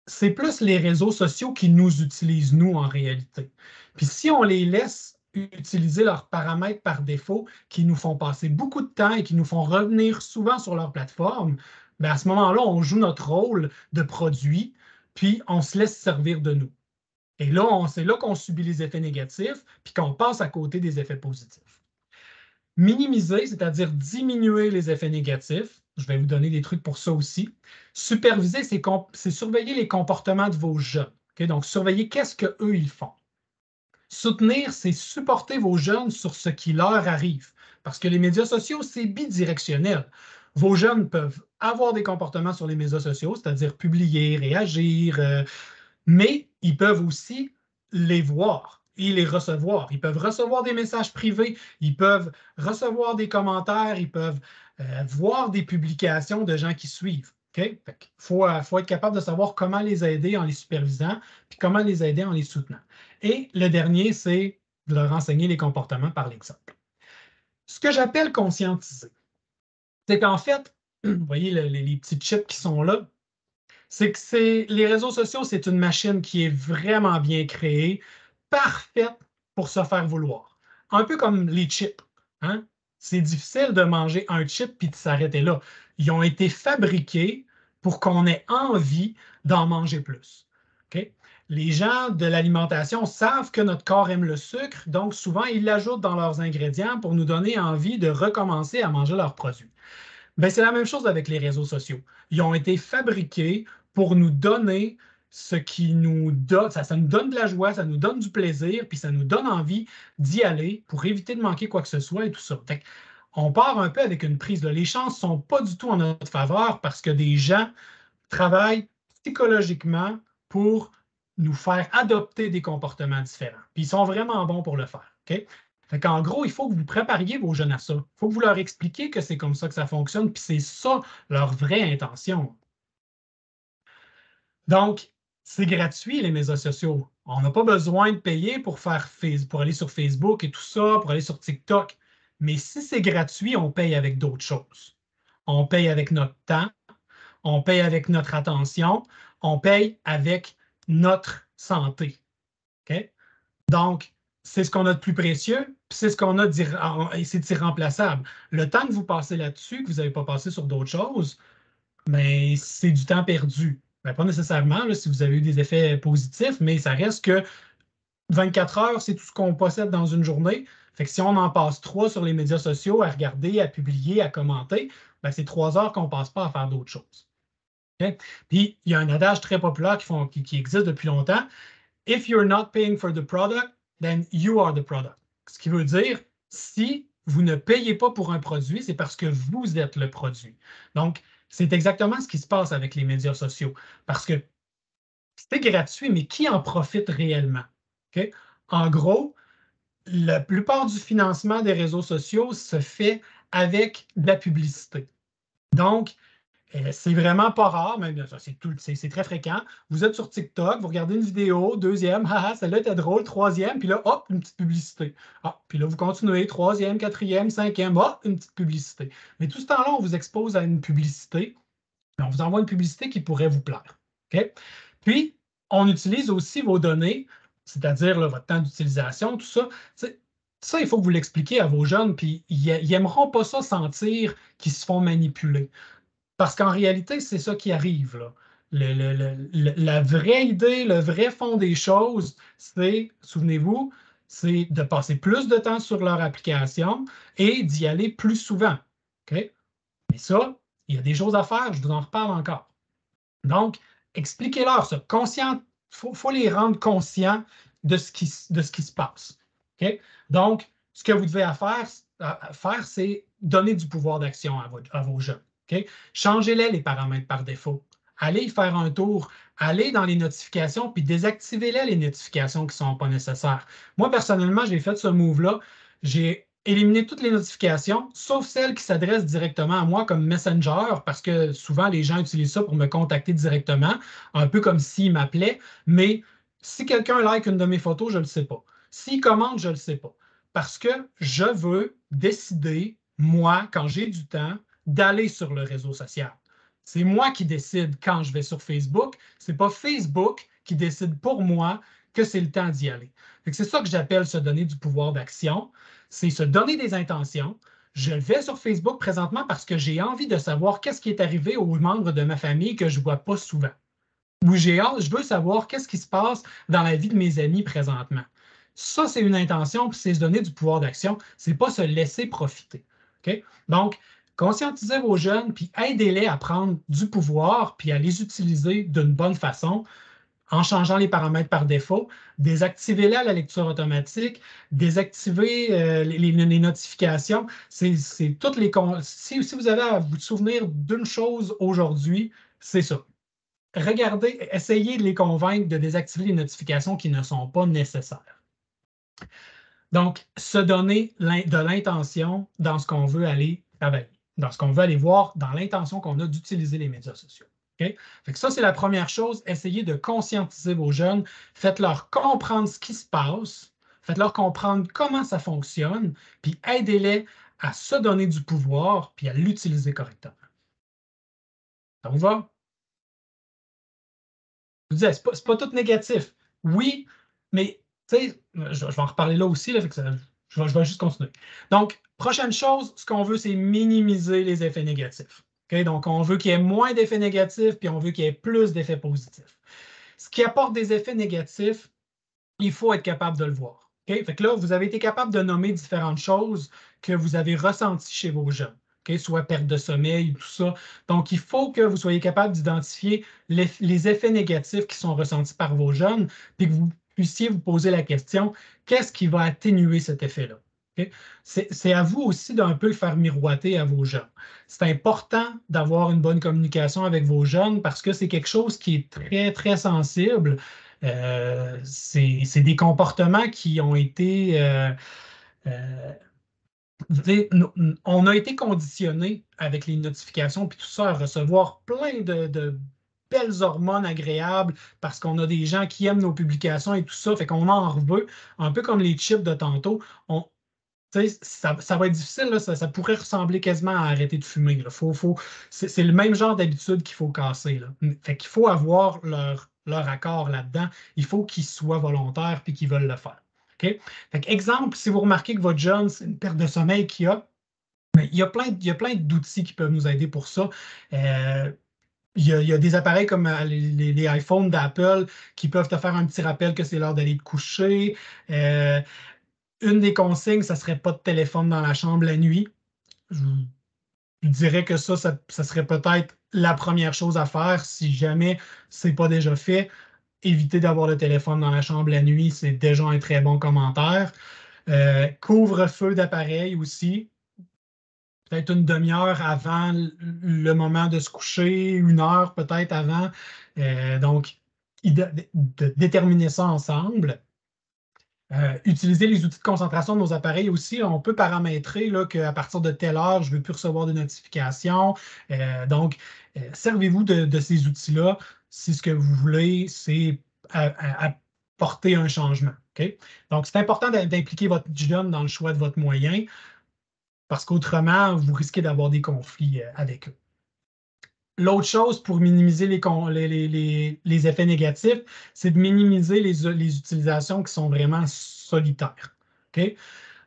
c'est plus les réseaux sociaux qui nous utilisent, nous, en réalité. Puis si on les laisse utiliser leurs paramètres par défaut, qui nous font passer beaucoup de temps et qui nous font revenir souvent sur leur plateforme, bien à ce moment-là, on joue notre rôle de produit, puis on se laisse servir de nous. Et là, c'est là qu'on subit les effets négatifs, puis qu'on passe à côté des effets positifs. Minimiser, c'est-à-dire diminuer les effets négatifs. Je vais vous donner des trucs pour ça aussi. Superviser, c'est surveiller les comportements de vos jeunes. Okay? Donc, surveiller qu'est-ce qu'eux, ils font. Soutenir, c'est supporter vos jeunes sur ce qui leur arrive. Parce que les médias sociaux, c'est bidirectionnel. Vos jeunes peuvent avoir des comportements sur les médias sociaux, c'est-à-dire publier, réagir, mais ils peuvent aussi les voir et les recevoir. Ils peuvent recevoir des messages privés, ils peuvent recevoir des commentaires, ils peuvent voir des publications de gens qui suivent. Okay? Il faut être capable de savoir comment les aider en les supervisant, puis comment les aider en les soutenant. Et le dernier, c'est de leur enseigner les comportements par l'exemple. Ce que j'appelle conscientiser, c'est qu'en fait, vous voyez les petits chips qui sont là, c'est que les réseaux sociaux, c'est une machine qui est vraiment bien créée, parfaite pour se faire vouloir. Un peu comme les chips. Hein? C'est difficile de manger un chip puis de s'arrêter là. Ils ont été fabriqués pour qu'on ait envie d'en manger plus. Okay? Les gens de l'alimentation savent que notre corps aime le sucre, donc souvent ils l'ajoutent dans leurs ingrédients pour nous donner envie de recommencer à manger leurs produits. Ben, c'est la même chose avec les réseaux sociaux. Ils ont été fabriqués pour nous donner ce qui nous donne, ça nous donne de la joie, ça nous donne du plaisir, puis ça nous donne envie d'y aller pour éviter de manquer quoi que ce soit et tout ça. Fait on part un peu avec une prise. Là. Les chances ne sont pas du tout en notre faveur parce que des gens travaillent psychologiquement pour nous faire adopter des comportements différents. Puis ils sont vraiment bons pour le faire. OK? Fait qu'en gros, il faut que vous prépariez vos jeunes à ça. Il faut que vous leur expliquiez que c'est comme ça que ça fonctionne, puis c'est ça leur vraie intention. Donc, c'est gratuit, les médias sociaux. On n'a pas besoin de payer pour aller sur Facebook et tout ça, pour aller sur TikTok. Mais si c'est gratuit, on paye avec d'autres choses. On paye avec notre temps, on paye avec notre attention, on paye avec notre santé. Okay? Donc, c'est ce qu'on a de plus précieux, puis c'est ce qu'on a et c'est irremplaçable. Le temps que vous passez là-dessus, que vous n'avez pas passé sur d'autres choses, mais c'est du temps perdu. Ben, pas nécessairement là, si vous avez eu des effets positifs, mais ça reste que 24 heures, c'est tout ce qu'on possède dans une journée. Fait que si on en passe 3 sur les médias sociaux à regarder, à publier, à commenter, ben, c'est 3 heures qu'on ne passe pas à faire d'autres choses. Okay? Puis, il y a un adage très populaire qui existe depuis longtemps. If you're not paying for the product, then you are the product. Ce qui veut dire, si vous ne payez pas pour un produit, c'est parce que vous êtes le produit. Donc, c'est exactement ce qui se passe avec les médias sociaux. Parce que c'est gratuit, mais qui en profite réellement? OK? En gros, la plupart du financement des réseaux sociaux se fait avec de la publicité. Donc, c'est vraiment pas rare, même c'est très fréquent. Vous êtes sur TikTok, vous regardez une vidéo, deuxième, haha, celle-là était drôle, troisième, puis là, hop, une petite publicité. Ah, puis là, vous continuez, troisième, quatrième, cinquième, hop, une petite publicité. Mais tout ce temps-là, on vous expose à une publicité, et on vous envoie une publicité qui pourrait vous plaire. OK? Puis, on utilise aussi vos données, c'est-à-dire là, votre temps d'utilisation, tout ça. Ça, il faut que vous l'expliquiez à vos jeunes, puis ils n'aimeront pas ça sentir qu'ils se font manipuler. Parce qu'en réalité, c'est ça qui arrive, là. La vraie idée, le vrai fond des choses, c'est, souvenez-vous, c'est de passer plus de temps sur leur application et d'y aller plus souvent. OK? Mais ça, il y a des choses à faire, je vous en reparle encore. Donc, expliquez-leur ça. Il faut les rendre conscients de ce qui se passe. OK? Donc, ce que vous devez faire, c'est donner du pouvoir d'action à vos jeunes. OK? Changez-les les paramètres par défaut. Allez y faire un tour. Allez dans les notifications, puis désactivez-les les notifications qui ne sont pas nécessaires. Moi, personnellement, j'ai fait ce move-là. J'ai éliminé toutes les notifications, sauf celles qui s'adressent directement à moi comme Messenger, parce que souvent, les gens utilisent ça pour me contacter directement, un peu comme s'ils m'appelaient. Mais si quelqu'un like une de mes photos, je ne le sais pas. S'il commente, je ne le sais pas. Parce que je veux décider, moi, quand j'ai du temps, d'aller sur le réseau social. C'est moi qui décide quand je vais sur Facebook. Ce n'est pas Facebook qui décide pour moi que c'est le temps d'y aller. C'est ça que j'appelle se donner du pouvoir d'action. C'est se donner des intentions. Je vais sur Facebook présentement parce que j'ai envie de savoir qu'est-ce qui est arrivé aux membres de ma famille que je ne vois pas souvent. Ou je veux savoir qu'est-ce qui se passe dans la vie de mes amis présentement. Ça, c'est une intention, puis c'est se donner du pouvoir d'action. Ce n'est pas se laisser profiter. OK? Donc, conscientisez vos jeunes, puis aidez-les à prendre du pouvoir, puis à les utiliser d'une bonne façon en changeant les paramètres par défaut, désactivez-les à la lecture automatique, désactivez les notifications. C'est toutes les si vous avez à vous souvenir d'une chose aujourd'hui, c'est ça. Regardez, essayez de les convaincre de désactiver les notifications qui ne sont pas nécessaires. Donc, se donner de l'intention dans ce qu'on veut aller travailler, dans ce qu'on veut aller voir, dans l'intention qu'on a d'utiliser les médias sociaux. Okay? Fait que ça, c'est la première chose. Essayez de conscientiser vos jeunes. Faites-leur comprendre ce qui se passe. Faites-leur comprendre comment ça fonctionne. Puis aidez-les à se donner du pouvoir puis à l'utiliser correctement. Ça vous va? Je vous disais, c'est pas tout négatif. Oui, mais tu sais, je vais en reparler là aussi, là, fait que je vais juste continuer. Donc, prochaine chose, ce qu'on veut, c'est minimiser les effets négatifs. Okay? Donc, on veut qu'il y ait moins d'effets négatifs, puis on veut qu'il y ait plus d'effets positifs. Ce qui apporte des effets négatifs, il faut être capable de le voir. Okay? Fait que là, vous avez été capable de nommer différentes choses que vous avez ressenties chez vos jeunes. Okay? Soit perte de sommeil, tout ça. Donc, il faut que vous soyez capable d'identifier les effets négatifs qui sont ressentis par vos jeunes, puis que vous puissiez vous poser la question, qu'est-ce qui va atténuer cet effet-là? Okay? C'est à vous aussi d'un peu le faire miroiter à vos jeunes. C'est important d'avoir une bonne communication avec vos jeunes parce que c'est quelque chose qui est très, très sensible. C'est des comportements qui ont été... on a été conditionné avec les notifications puis tout ça à recevoir plein de belles hormones agréables parce qu'on a des gens qui aiment nos publications et tout ça, fait qu'on en veut, un peu comme les chips de tantôt. Ça va être difficile, là, ça pourrait ressembler quasiment à arrêter de fumer. Là. C'est le même genre d'habitude qu'il faut casser. Là. Fait qu'il faut avoir leur accord là-dedans. Il faut qu'ils soient volontaires et qu'ils veulent le faire. Okay? Fait que, exemple, si vous remarquez que votre jeune, c'est une perte de sommeil qu'il a, il y a plein d'outils qui peuvent nous aider pour ça. Il y a des appareils comme les iPhones d'Apple qui peuvent te faire un petit rappel que c'est l'heure d'aller te coucher. Une des consignes, ça ne serait pas de téléphone dans la chambre la nuit. Je dirais que ça serait peut-être la première chose à faire si jamais ce n'est pas déjà fait. Éviter d'avoir le téléphone dans la chambre la nuit, c'est déjà un très bon commentaire. Couvre-feu d'appareil aussi. Peut-être une demi-heure avant le moment de se coucher, une heure peut-être avant. Donc, de déterminer ça ensemble. Utiliser les outils de concentration de nos appareils aussi. On peut paramétrer qu'à partir de telle heure, je ne veux plus recevoir de notifications. Donc, servez-vous de ces outils-là si ce que vous voulez, c'est apporter un changement. Okay? Donc, c'est important d'impliquer votre jeune dans le choix de votre moyen parce qu'autrement, vous risquez d'avoir des conflits avec eux. L'autre chose pour minimiser les effets négatifs, c'est de minimiser les utilisations qui sont vraiment solitaires. Okay?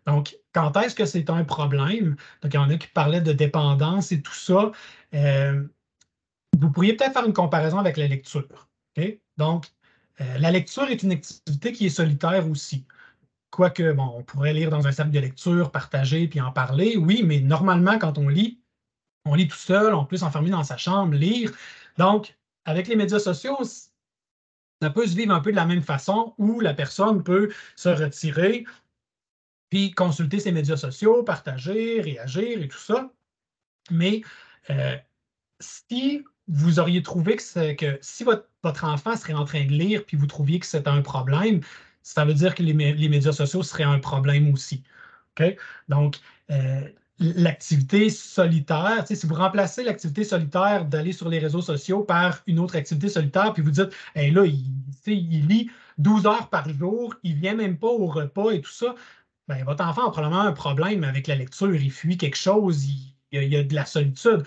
Donc, quand est-ce que c'est un problème? Donc, il y en a qui parlaient de dépendance et tout ça. Vous pourriez peut-être faire une comparaison avec la lecture. Okay? Donc, la lecture est une activité qui est solitaire aussi. Quoique, bon, on pourrait lire dans un cercle de lecture, partager puis en parler, oui, mais normalement, quand on lit tout seul, on peut s'enfermer dans sa chambre, lire. Donc, avec les médias sociaux, ça peut se vivre un peu de la même façon où la personne peut se retirer, puis consulter ses médias sociaux, partager, réagir et tout ça. Mais si vous auriez trouvé que si votre enfant serait en train de lire, puis vous trouviez que c'était un problème, ça veut dire que les médias sociaux seraient un problème aussi. Okay? Donc, l'activité solitaire, si vous remplacez l'activité solitaire d'aller sur les réseaux sociaux par une autre activité solitaire, puis vous dites, hey, là, il lit 12 heures par jour, il ne vient même pas au repas et tout ça, bien, votre enfant a probablement un problème avec la lecture, il fuit quelque chose, il y a de la solitude.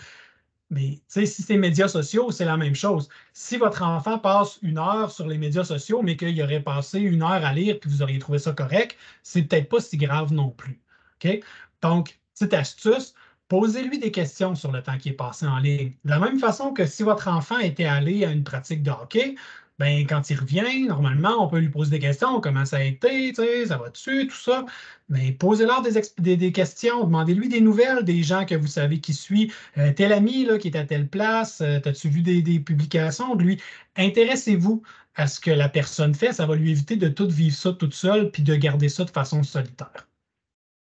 Mais si c'est médias sociaux, c'est la même chose. Si votre enfant passe une heure sur les médias sociaux, mais qu'il aurait passé une heure à lire, puis vous auriez trouvé ça correct, c'est peut-être pas si grave non plus. Okay? Donc, petite astuce, posez-lui des questions sur le temps qui est passé en ligne. De la même façon que si votre enfant était allé à une pratique de hockey, ben, quand il revient, normalement, on peut lui poser des questions. Comment ça a été, ça va dessus, tout ça. Mais posez-leur des questions, demandez-lui des nouvelles des gens que vous savez qui suit. Tel ami là, qui est à telle place, as-tu vu des publications de lui? Intéressez-vous à ce que la personne fait, ça va lui éviter de tout vivre ça toute seule puis de garder ça de façon solitaire.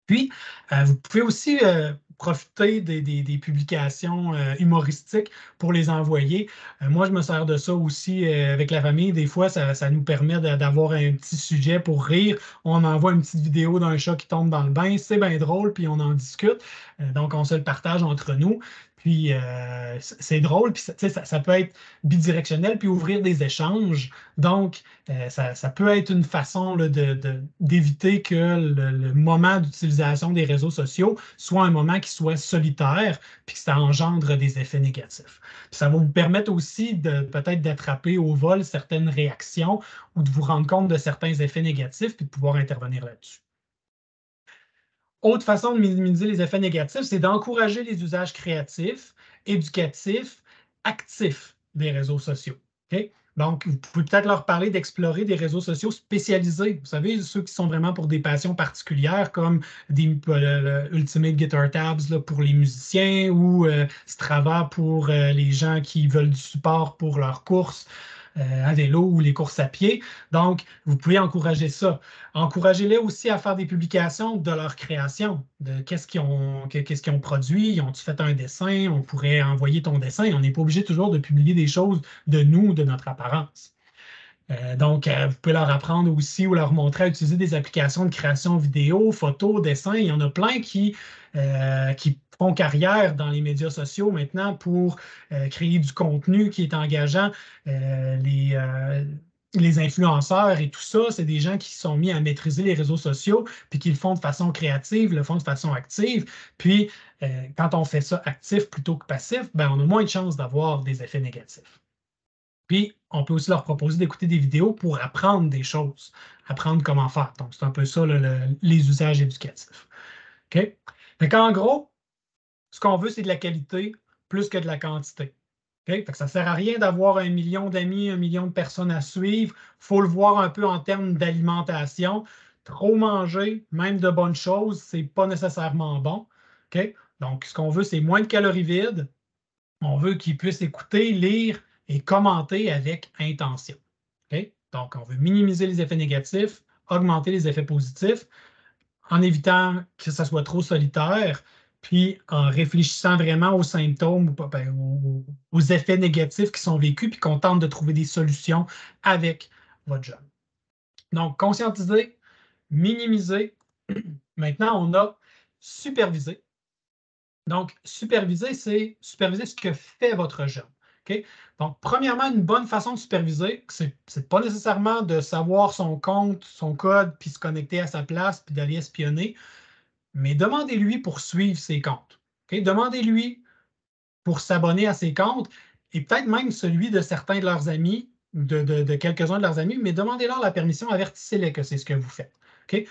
Puis, vous pouvez aussi profiter des publications humoristiques pour les envoyer. Moi, je me sers de ça aussi avec la famille. Des fois, ça nous permet d'avoir un petit sujet pour rire. On envoie une petite vidéo d'un chat qui tombe dans le bain. C'est bien drôle, puis on en discute. Donc, on se le partage entre nous. Puis, c'est drôle, puis ça peut être bidirectionnel, puis ouvrir des échanges. Donc, ça peut être une façon là, d'éviter que le moment d'utilisation des réseaux sociaux soit un moment qui soit solitaire puis que ça engendre des effets négatifs. Puis ça va vous permettre aussi peut-être d'attraper au vol certaines réactions ou de vous rendre compte de certains effets négatifs puis de pouvoir intervenir là-dessus. Autre façon de minimiser les effets négatifs, c'est d'encourager les usages créatifs, éducatifs, actifs des réseaux sociaux. Okay? Donc, vous pouvez peut-être leur parler d'explorer des réseaux sociaux spécialisés. Vous savez, ceux qui sont vraiment pour des passions particulières, comme Ultimate Guitar Tabs là, pour les musiciens ou Strava pour les gens qui veulent du support pour leurs courses à vélo ou les courses à pied. Donc, vous pouvez encourager ça. Encouragez-les aussi à faire des publications de leur création, de qu'est-ce qu'ils ont produit, ils ont-ils fait un dessin, on pourrait envoyer ton dessin. On n'est pas obligé toujours de publier des choses de nous, de notre apparence. Donc, vous pouvez leur apprendre aussi ou leur montrer à utiliser des applications de création vidéo, photo, dessin. Il y en a plein qui font carrière dans les médias sociaux maintenant pour créer du contenu qui est engageant. Les influenceurs et tout ça, c'est des gens qui sont mis à maîtriser les réseaux sociaux, puis qui le font de façon créative, le font de façon active. Puis, quand on fait ça actif plutôt que passif, ben, on a moins de chances d'avoir des effets négatifs. Puis, on peut aussi leur proposer d'écouter des vidéos pour apprendre des choses, apprendre comment faire. Donc, c'est un peu ça, les usages éducatifs. OK? Donc, en gros, ce qu'on veut, c'est de la qualité plus que de la quantité. Okay? Fait que ça ne sert à rien d'avoir 1 million d'amis, 1 million de personnes à suivre. Il faut le voir un peu en termes d'alimentation. Trop manger, même de bonnes choses, ce n'est pas nécessairement bon. Okay? Donc, ce qu'on veut, c'est moins de calories vides. On veut qu'ils puissent écouter, lire et commenter avec intention. Okay? Donc, on veut minimiser les effets négatifs, augmenter les effets positifs en évitant que ça soit trop solitaire, puis en réfléchissant vraiment aux symptômes, aux effets négatifs qui sont vécus, puis qu'on tente de trouver des solutions avec votre jeune. Donc, conscientiser, minimiser. Maintenant, on a superviser. Donc, superviser, c'est superviser ce que fait votre jeune. Okay? Donc, premièrement, une bonne façon de superviser, ce n'est pas nécessairement de savoir son compte, son code, puis se connecter à sa place, puis d'aller espionner, mais demandez-lui pour suivre ses comptes. Okay? Demandez-lui pour s'abonner à ses comptes, et peut-être même celui de certains de leurs amis, de quelques-uns de leurs amis, mais demandez-leur la permission, avertissez-les que c'est ce que vous faites. Okay?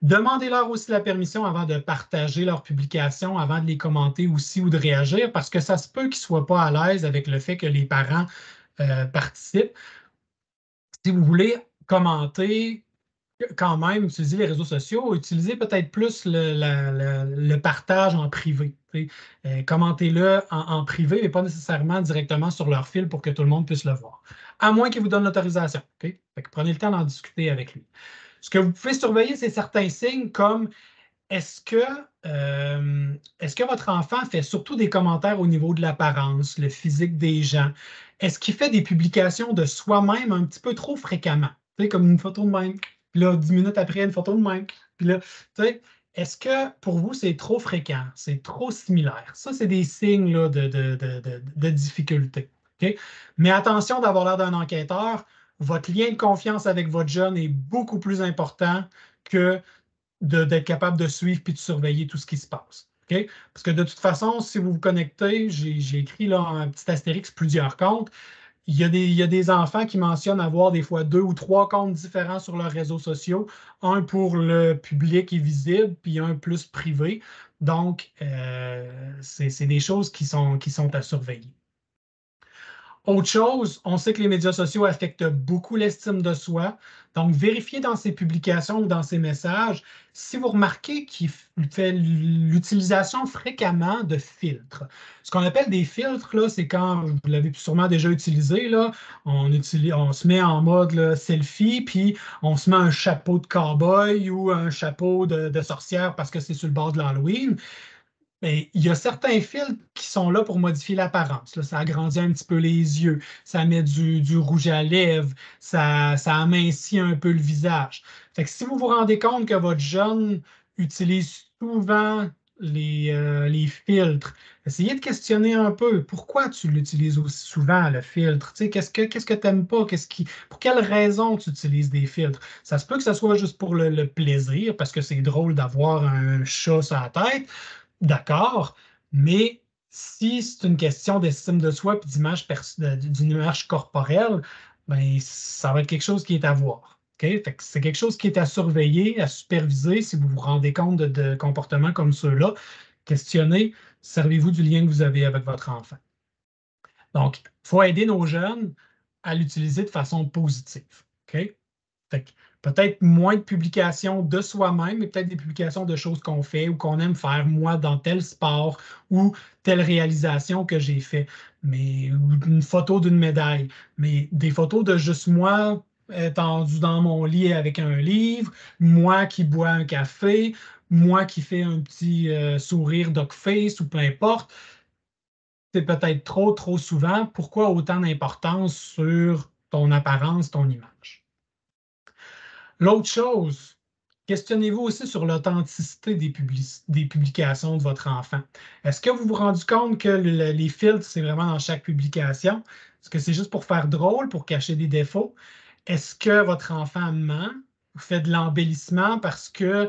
Demandez-leur aussi la permission avant de partager leurs publications, avant de les commenter aussi ou de réagir, parce que ça se peut qu'ils ne soient pas à l'aise avec le fait que les parents participent. Si vous voulez commenter, quand même, utilisez les réseaux sociaux, utilisez peut-être plus le partage en privé. Commentez-le en privé, mais pas nécessairement directement sur leur fil pour que tout le monde puisse le voir. À moins qu'il vous donne l'autorisation. Okay? Fait que prenez le temps d'en discuter avec lui. Ce que vous pouvez surveiller, c'est certains signes comme est-ce que votre enfant fait surtout des commentaires au niveau de l'apparence, le physique des gens? Est-ce qu'il fait des publications de soi-même un petit peu trop fréquemment? Tu sais, comme une photo de même, puis là, 10 minutes après, une photo de même. Puis là, tu sais, est-ce que pour vous, c'est trop fréquent? C'est trop similaire? Ça, c'est des signes là, de difficulté. Okay? Mais attention d'avoir l'air d'un enquêteur. Votre lien de confiance avec votre jeune est beaucoup plus important que d'être capable de suivre puis de surveiller tout ce qui se passe. Okay? Parce que de toute façon, si vous vous connectez, j'ai écrit là un petit astérix plusieurs comptes. Il y a des enfants qui mentionnent avoir des fois 2 ou 3 comptes différents sur leurs réseaux sociaux, un pour le public et visible, puis un plus privé. Donc, c'est des choses qui sont à surveiller. Autre chose, on sait que les médias sociaux affectent beaucoup l'estime de soi. Donc, vérifiez dans ses publications ou dans ses messages si vous remarquez qu'il fait l'utilisation fréquemment de filtres. Ce qu'on appelle des filtres, là, c'est quand, vous l'avez sûrement déjà utilisé, là, on se met en mode là, selfie, puis on se met un chapeau de cow-boy ou un chapeau de sorcière parce que c'est sur le bord de l'Halloween. Mais il y a certains filtres qui sont là pour modifier l'apparence. Ça agrandit un petit peu les yeux, ça met du rouge à lèvres, ça amincit un peu le visage. Fait que si vous vous rendez compte que votre jeune utilise souvent les filtres, essayez de questionner un peu pourquoi tu l'utilises aussi souvent, le filtre. Tu sais, qu'est-ce que tu n'aimes pas? Pour quelle raison tu utilises des filtres? Ça se peut que ce soit juste pour le plaisir, parce que c'est drôle d'avoir un chat sur la tête. D'accord, mais si c'est une question d'estime de soi et d'une image corporelle, ben, ça va être quelque chose qui est à voir. Okay? Fait que c'est quelque chose qui est à surveiller, à superviser si vous vous rendez compte de comportements comme ceux-là. Questionnez, servez-vous du lien que vous avez avec votre enfant. Donc, il faut aider nos jeunes à l'utiliser de façon positive. Okay? Fait que peut-être moins de publications de soi-même, mais peut-être des publications de choses qu'on fait ou qu'on aime faire, moi, dans tel sport ou telle réalisation que j'ai fait, mais ou une photo d'une médaille. Mais des photos de juste moi étendu dans mon lit avec un livre, moi qui bois un café, moi qui fais un petit sourire dog face ou peu importe, c'est peut-être trop souvent. Pourquoi autant d'importance sur ton apparence, ton image? L'autre chose, questionnez-vous aussi sur l'authenticité des publications de votre enfant. Est-ce que vous vous rendez compte que les filtres, c'est vraiment dans chaque publication? Est-ce que c'est juste pour faire drôle, pour cacher des défauts? Est-ce que votre enfant ment ou fait de l'embellissement parce que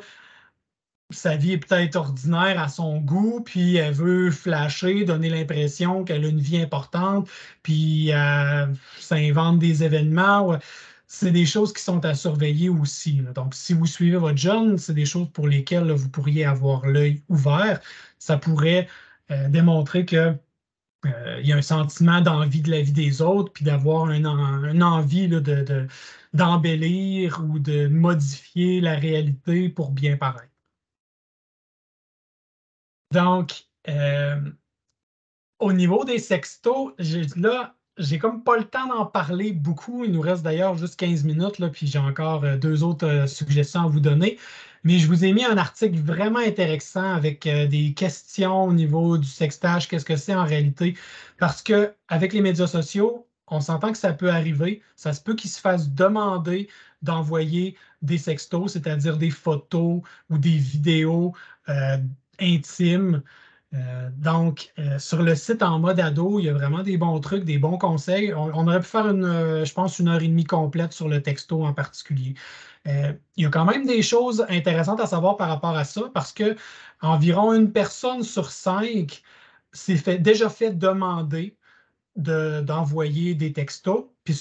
sa vie est peut-être ordinaire à son goût, puis elle veut flasher, donner l'impression qu'elle a une vie importante, puis elle s'invente des événements? C'est des choses qui sont à surveiller aussi. Là. Donc, si vous suivez votre jeune, c'est des choses pour lesquelles là, vous pourriez avoir l'œil ouvert. Ça pourrait démontrer que il y a un sentiment d'envie de la vie des autres, puis d'avoir une envie là, d'embellir ou de modifier la réalité pour bien paraître. Donc, au niveau des sextos, j'ai comme pas le temps d'en parler beaucoup. Il nous reste d'ailleurs juste 15 minutes, là, puis j'ai encore 2 autres suggestions à vous donner. Mais je vous ai mis un article vraiment intéressant avec des questions au niveau du sextage, qu'est-ce que c'est en réalité. Parce que avec les médias sociaux, on s'entend que ça peut arriver. Ça se peut qu'ils se fassent demander d'envoyer des sextos, c'est-à-dire des photos ou des vidéos euh, intimes. Sur le site en mode ado, il y a vraiment des bons trucs, des bons conseils. On aurait pu faire je pense, 1 heure et demie complète sur le texto en particulier. Il y a quand même des choses intéressantes à savoir par rapport à ça, parce que environ 1 personne sur 5 déjà fait demander d'envoyer des textos. Puis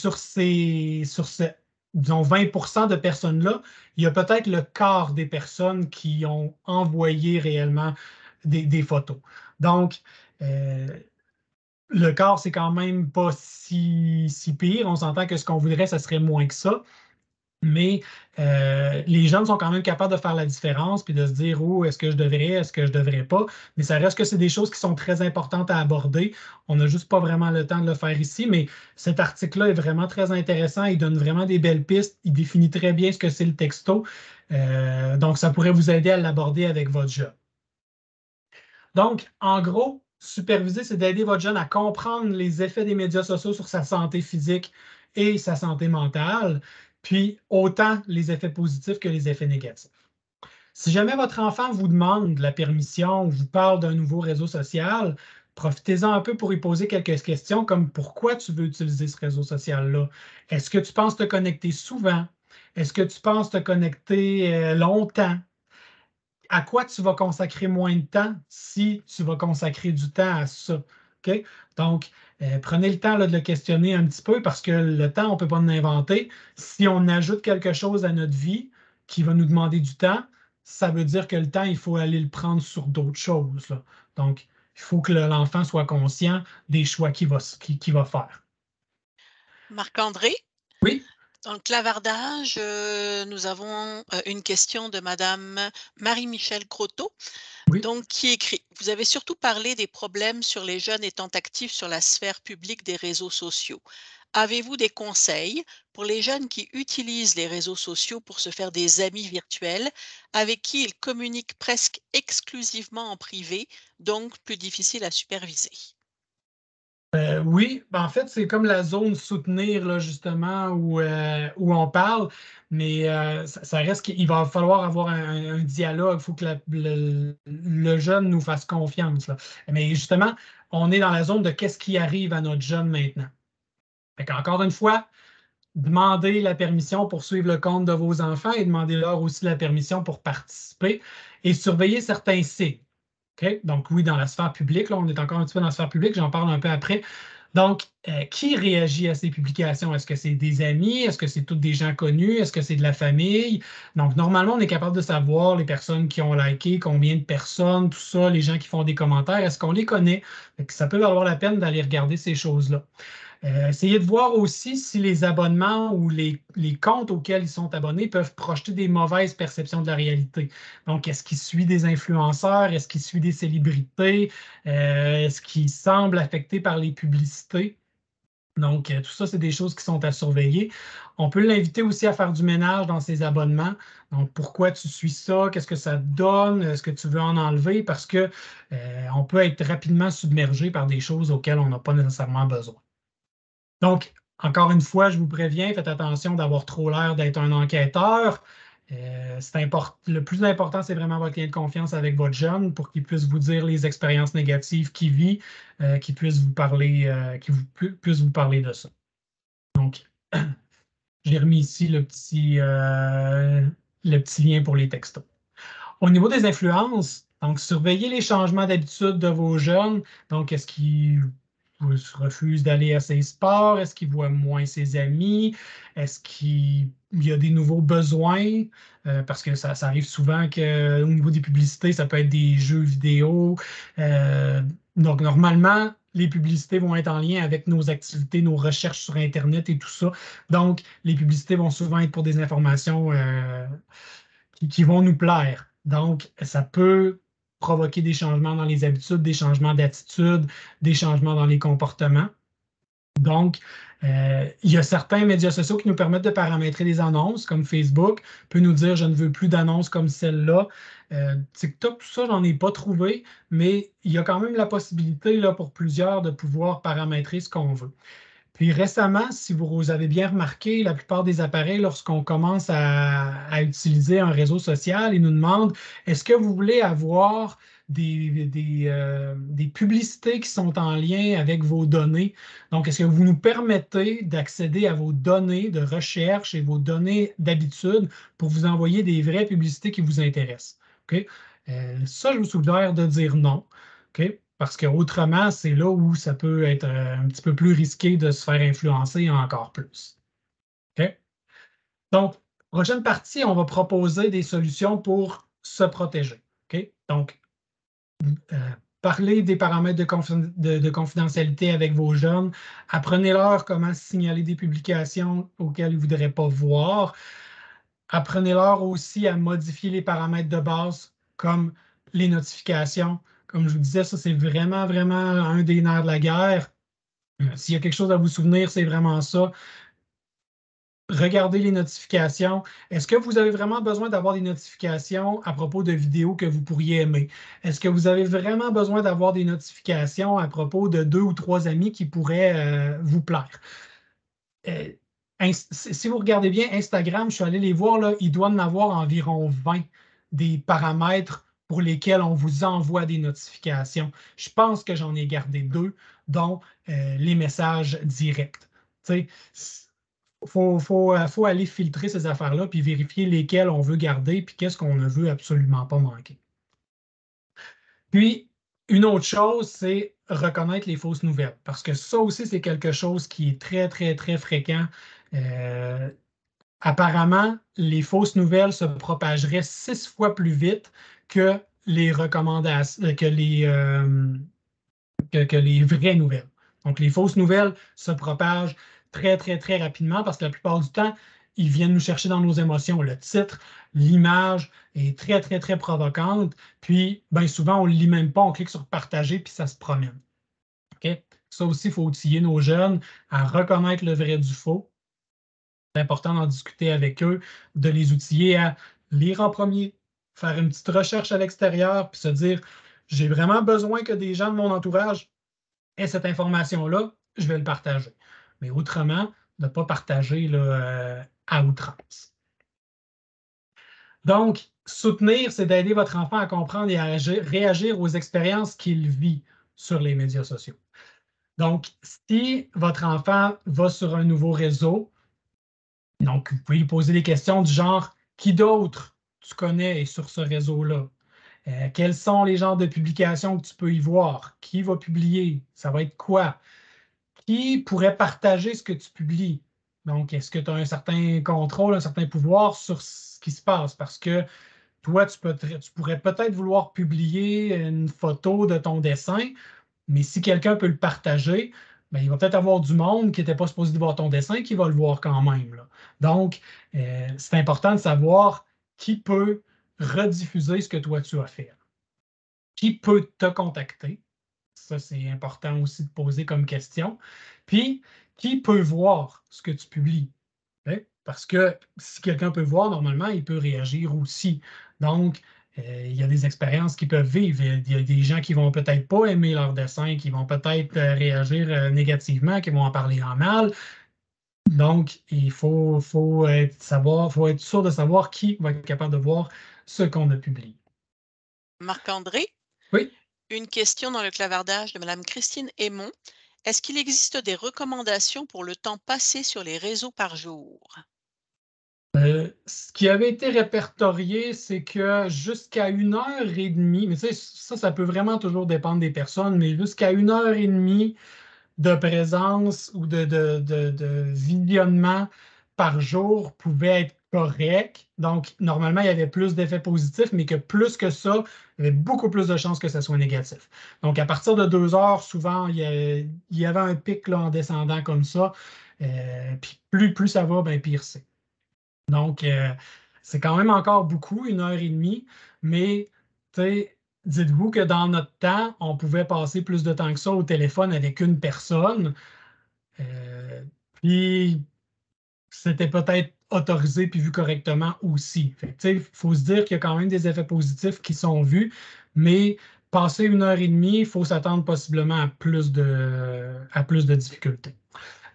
disons, 20% de personnes-là, il y a peut-être le quart des personnes qui ont envoyé réellement des photos. Donc, euh, le quart, c'est quand même pas si pire. On s'entend que ce qu'on voudrait, ça serait moins que ça. Mais les jeunes sont quand même capables de faire la différence puis de se dire, oh, est-ce que je devrais, est-ce que je devrais pas? Mais ça reste que c'est des choses qui sont très importantes à aborder. On n'a juste pas vraiment le temps de le faire ici, mais cet article-là est vraiment très intéressant. Il donne vraiment des belles pistes. Il définit très bien ce que c'est le texto. Donc, ça pourrait vous aider à l'aborder avec votre jeune. Donc, en gros, superviser, c'est d'aider votre jeune à comprendre les effets des médias sociaux sur sa santé physique et sa santé mentale, puis autant les effets positifs que les effets négatifs. Si jamais votre enfant vous demande la permission ou vous parle d'un nouveau réseau social, profitez-en un peu pour lui poser quelques questions comme pourquoi tu veux utiliser ce réseau social-là? Est-ce que tu penses te connecter souvent? Est-ce que tu penses te connecter longtemps? À quoi tu vas consacrer moins de temps si tu vas consacrer du temps à ça. OK? Donc, prenez le temps là, de le questionner un petit peu parce que le temps, on ne peut pas l'inventer. Si on ajoute quelque chose à notre vie qui va nous demander du temps, ça veut dire que le temps, il faut aller le prendre sur d'autres choses, là. Donc, il faut que l'enfant soit conscient des choix qu'il va faire. Marc-André, Oui, dans le clavardage, nous avons une question de Madame Marie-Michel Croteau, oui. donc qui écrit: Vous avez surtout parlé des problèmes sur les jeunes étant actifs sur la sphère publique des réseaux sociaux. Avez-vous des conseils pour les jeunes qui utilisent les réseaux sociaux pour se faire des amis virtuels avec qui ils communiquent presque exclusivement en privé, donc plus difficile à superviser? Oui, ben, en fait, c'est comme la zone soutenir, là, justement, où on parle, mais ça reste qu'il va falloir avoir un dialogue. Il faut que le jeune nous fasse confiance, là. Mais justement, on est dans la zone de qu'est-ce qui arrive à notre jeune maintenant. Encore une fois, demandez la permission pour suivre le compte de vos enfants et demandez-leur aussi la permission pour participer et surveiller certains signes. OK? Donc, oui, dans la sphère publique, là, on est encore un petit peu dans la sphère publique, j'en parle un peu après. Donc, qui réagit à ces publications? Est-ce que c'est des amis? Est-ce que c'est tous des gens connus? Est-ce que c'est de la famille? Donc, normalement, on est capable de savoir les personnes qui ont liké, combien de personnes, tout ça, les gens qui font des commentaires, est-ce qu'on les connaît? Ça peut valoir la peine d'aller regarder ces choses-là. Essayez de voir aussi si les abonnements ou les comptes auxquels ils sont abonnés peuvent projeter des mauvaises perceptions de la réalité. Donc, est-ce qu'ils suivent des influenceurs? Est-ce qu'ils suivent des célébrités? Est-ce qu'ils semblent affectés par les publicités? Donc, tout ça, c'est des choses qui sont à surveiller. On peut l'inviter aussi à faire du ménage dans ses abonnements. Donc, pourquoi tu suis ça? Qu'est-ce que ça te donne? Est-ce que tu veux en enlever? Parce que on peut être rapidement submergé par des choses auxquelles on n'a pas nécessairement besoin. Donc, encore une fois, je vous préviens, faites attention d'avoir trop l'air d'être un enquêteur. Le plus important, c'est vraiment votre lien de confiance avec votre jeune pour qu'il puisse vous dire les expériences négatives qu'il vit, qu'il puisse vous parler, puisse vous parler de ça. Donc, j'ai remis ici le petit lien pour les textos. Au niveau des influences, donc surveillez les changements d'habitude de vos jeunes. Donc, est-ce qu'ils refusent d'aller à ses sports? Est-ce qu'ils voient moins ses amis? Est-ce qu'il y a des nouveaux besoins? Parce que ça arrive souvent qu'au niveau des publicités, ça peut être des jeux vidéo. Donc, normalement, les publicités vont être en lien avec nos activités, nos recherches sur Internet et tout ça. Donc, les publicités vont souvent être pour des informations qui vont nous plaire. Donc, ça peut provoquer des changements dans les habitudes, des changements d'attitude, des changements dans les comportements. Donc, Il y a certains médias sociaux qui nous permettent de paramétrer des annonces, comme Facebook peut nous dire je ne veux plus d'annonces comme celle-là. TikTok, tout ça, j'en ai pas trouvé, mais il y a quand même la possibilité là, pour plusieurs de pouvoir paramétrer ce qu'on veut. Puis récemment, si vous avez bien remarqué, la plupart des appareils, lorsqu'on commence à utiliser un réseau social, ils nous demandent est-ce que vous voulez avoir des publicités qui sont en lien avec vos données? Donc, est-ce que vous nous permettez d'accéder à vos données de recherche et vos données d'habitude pour vous envoyer des vraies publicités qui vous intéressent? OK? Ça, je vous suggère de dire non. OK? Parce qu'autrement, c'est là où ça peut être un petit peu plus risqué de se faire influencer encore plus. OK? Donc, prochaine partie, on va proposer des solutions pour se protéger. OK? Donc, euh, parlez des paramètres de confidentialité avec vos jeunes. Apprenez-leur comment signaler des publications auxquelles ils ne voudraient pas voir. Apprenez-leur aussi à modifier les paramètres de base, comme les notifications. Comme je vous disais, ça, c'est vraiment, vraiment un des nerfs de la guerre. S'il y a quelque chose à vous souvenir, c'est vraiment ça. Regardez les notifications. Est-ce que vous avez vraiment besoin d'avoir des notifications à propos de vidéos que vous pourriez aimer? Est-ce que vous avez vraiment besoin d'avoir des notifications à propos de 2 ou 3 amis qui pourraient vous plaire? Euh, si vous regardez bien Instagram, je suis allé les voir, là, il doit en avoir environ 20 des paramètres pour lesquels on vous envoie des notifications. Je pense que j'en ai gardé 2, dont les messages directs. Il faut aller filtrer ces affaires-là puis vérifier lesquelles on veut garder puis qu'est-ce qu'on ne veut absolument pas manquer. Puis, une autre chose, c'est reconnaître les fausses nouvelles, parce que ça aussi, c'est quelque chose qui est très, très, très fréquent. Euh, Apparemment, les fausses nouvelles se propageraient 6 fois plus vite que les recommandations, que les vraies nouvelles. Donc, les fausses nouvelles se propagent très, très, très rapidement parce que la plupart du temps, ils viennent nous chercher dans nos émotions. Le titre, l'image est très, très, très provocante. Puis, bien souvent, on ne le lit même pas, on clique sur partager, puis ça se promène. OK? Ça aussi, il faut outiller nos jeunes à reconnaître le vrai du faux. C'est important d'en discuter avec eux, de les outiller à lire en premier, faire une petite recherche à l'extérieur, puis se dire, j'ai vraiment besoin que des gens de mon entourage aient cette information-là, je vais le partager. Mais autrement, ne pas partager là, à outrance. Donc, soutenir, c'est d'aider votre enfant à comprendre et à réagir aux expériences qu'il vit sur les médias sociaux. Donc, si votre enfant va sur un nouveau réseau, donc, vous pouvez lui poser des questions du genre qui d'autre tu connais sur ce réseau-là? Quels sont les genres de publications que tu peux y voir? Qui va publier? Ça va être quoi? Qui pourrait partager ce que tu publies? Donc, est-ce que tu as un certain contrôle, un certain pouvoir sur ce qui se passe? Parce que toi, tu pourrais peut-être vouloir publier une photo de ton dessin, mais si quelqu'un peut le partager, ben, il va peut-être avoir du monde qui n'était pas supposé de voir ton dessin qui va le voir quand même, là. Donc, c'est important de savoir qui peut rediffuser ce que toi tu as fait. Qui peut te contacter? Ça, c'est important aussi de poser comme question. Puis, qui peut voir ce que tu publies? Okay? Parce que si quelqu'un peut voir, normalement, il peut réagir aussi. Donc, il y a des expériences qu'ils peuvent vivre. Il y a des gens qui vont peut-être pas aimer leur dessin, qui vont peut-être réagir négativement, qui vont en parler en mal. Donc, il faut être sûr de savoir qui va être capable de voir ce qu'on a publié. Marc-André, Oui. une question dans le clavardage de Madame Christine Aymon. Est-ce qu'il existe des recommandations pour le temps passé sur les réseaux par jour? Ce qui avait été répertorié, c'est que jusqu'à 1 heure et demie, mais tu sais, ça peut vraiment toujours dépendre des personnes, mais jusqu'à 1 heure et demie de présence ou de visionnement par jour pouvait être correct. Donc, normalement, il y avait plus d'effets positifs, mais que plus que ça, il y avait beaucoup plus de chances que ça soit négatif. Donc, à partir de 2 heures, souvent, il y avait un pic là, en descendant comme ça. Puis plus ça va, ben, pire c'est. Donc, c'est quand même encore beaucoup, 1 heure et demie, mais dites-vous que dans notre temps, on pouvait passer plus de temps que ça au téléphone avec une personne. Puis c'était peut-être autorisé puis vu correctement aussi. Il faut se dire qu'il y a quand même des effets positifs qui sont vus, mais passer 1 heure et demie, il faut s'attendre possiblement à plus de difficultés.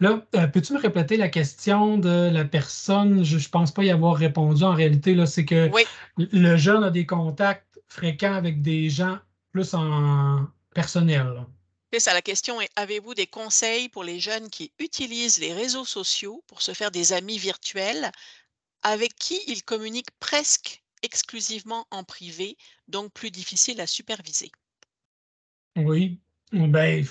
Là, peux-tu me répéter la question de la personne? Je ne pense pas y avoir répondu. En réalité, là, c'est que Oui, le jeune a des contacts fréquents avec des gens plus en personnel, là. c'est ça. La question est, avez-vous des conseils pour les jeunes qui utilisent les réseaux sociaux pour se faire des amis virtuels avec qui ils communiquent presque exclusivement en privé, donc plus difficile à superviser? Oui. Ben,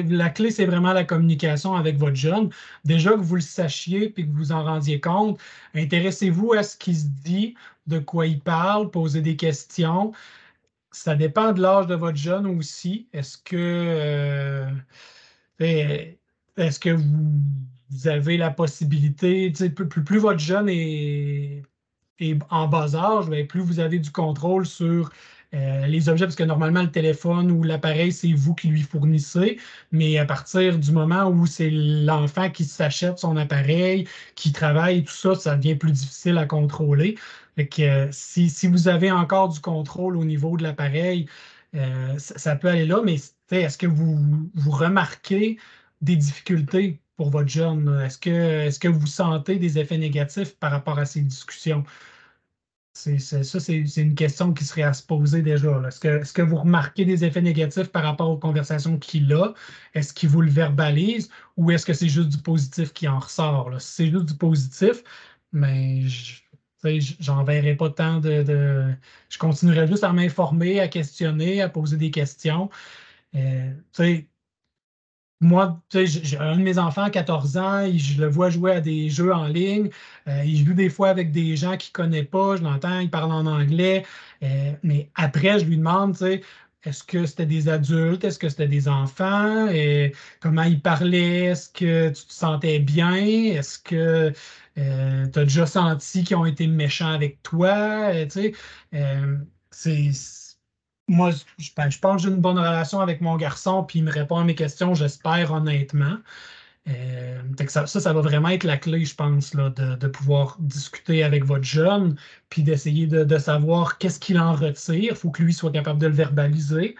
la clé, c'est vraiment la communication avec votre jeune. Déjà que vous le sachiez puis que vous en rendiez compte, intéressez-vous à ce qu'il se dit, de quoi il parle, posez des questions. Ça dépend de l'âge de votre jeune aussi. Eh, est-ce que vous avez la possibilité, tu sais, plus votre jeune est en bas âge, ben, plus vous avez du contrôle sur les objets, parce que normalement, le téléphone ou l'appareil, c'est vous qui lui fournissez, mais à partir du moment où c'est l'enfant qui s'achète son appareil, qui travaille, et tout ça, ça devient plus difficile à contrôler. Fait que, si vous avez encore du contrôle au niveau de l'appareil, ça peut aller là, mais tu sais, est-ce que vous remarquez des difficultés pour votre jeune, là? Est-ce que vous sentez des effets négatifs par rapport à ces discussions? C'est une question qui serait à se poser déjà, là. Est-ce que vous remarquez des effets négatifs par rapport aux conversations qu'il a? Est-ce qu'il vous le verbalise ou est-ce que c'est juste du positif qui en ressort, là? Si c'est juste du positif, mais tu sais, j'en verrai pas tant je continuerai juste à m'informer, à questionner, à poser des questions. Tu sais, moi, tu sais, j'ai un de mes enfants à 14 ans, je le vois jouer à des jeux en ligne. Il joue des fois avec des gens qu'il ne connaît pas. Je l'entends, il parle en anglais. Mais après, je lui demande, tu sais, est-ce que c'était des adultes? Est-ce que c'était des enfants? Comment ils parlaient? Est-ce que tu te sentais bien? Est-ce que tu as déjà senti qu'ils ont été méchants avec toi? Tu sais, euh, c'est moi, ben, je pense que j'ai une bonne relation avec mon garçon, puis il me répond à mes questions, j'espère honnêtement. Fait que ça va vraiment être la clé, je pense, là, de pouvoir discuter avec votre jeune, puis d'essayer de savoir qu'est-ce qu'il en retire. Il faut que lui soit capable de le verbaliser,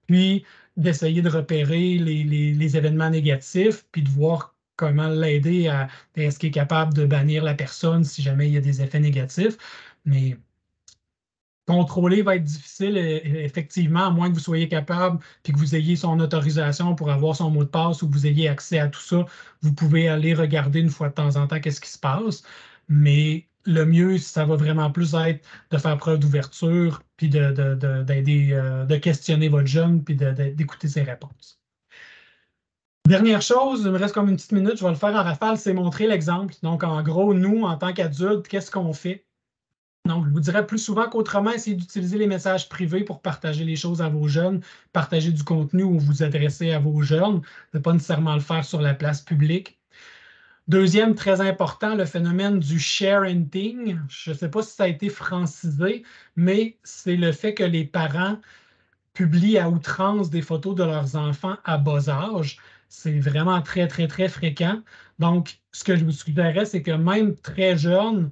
puis d'essayer de repérer les événements négatifs, puis de voir comment l'aider à est-ce qu'il est capable de bannir la personne si jamais il y a des effets négatifs. Mais contrôler va être difficile, effectivement, à moins que vous soyez capable puis que vous ayez son autorisation pour avoir son mot de passe ou que vous ayez accès à tout ça. Vous pouvez aller regarder une fois de temps en temps qu'est-ce qui se passe. Mais le mieux, ça va vraiment plus être de faire preuve d'ouverture puis d'aider, de questionner votre jeune puis d'écouter ses réponses. Dernière chose, il me reste comme une petite minute, je vais le faire en rafale, c'est montrer l'exemple. Donc, en gros, nous, en tant qu'adultes, qu'est-ce qu'on fait? Donc, je vous dirais plus souvent qu'autrement, essayez d'utiliser les messages privés pour partager les choses à vos jeunes, partager du contenu ou vous adresser à vos jeunes, ne pas nécessairement le faire sur la place publique. Deuxième, très important, le phénomène du sharenting. Je ne sais pas si ça a été francisé, mais c'est le fait que les parents publient à outrance des photos de leurs enfants à bas âge. C'est vraiment très, très, très fréquent. Donc, ce que je vous suggérerais, c'est que même très jeune,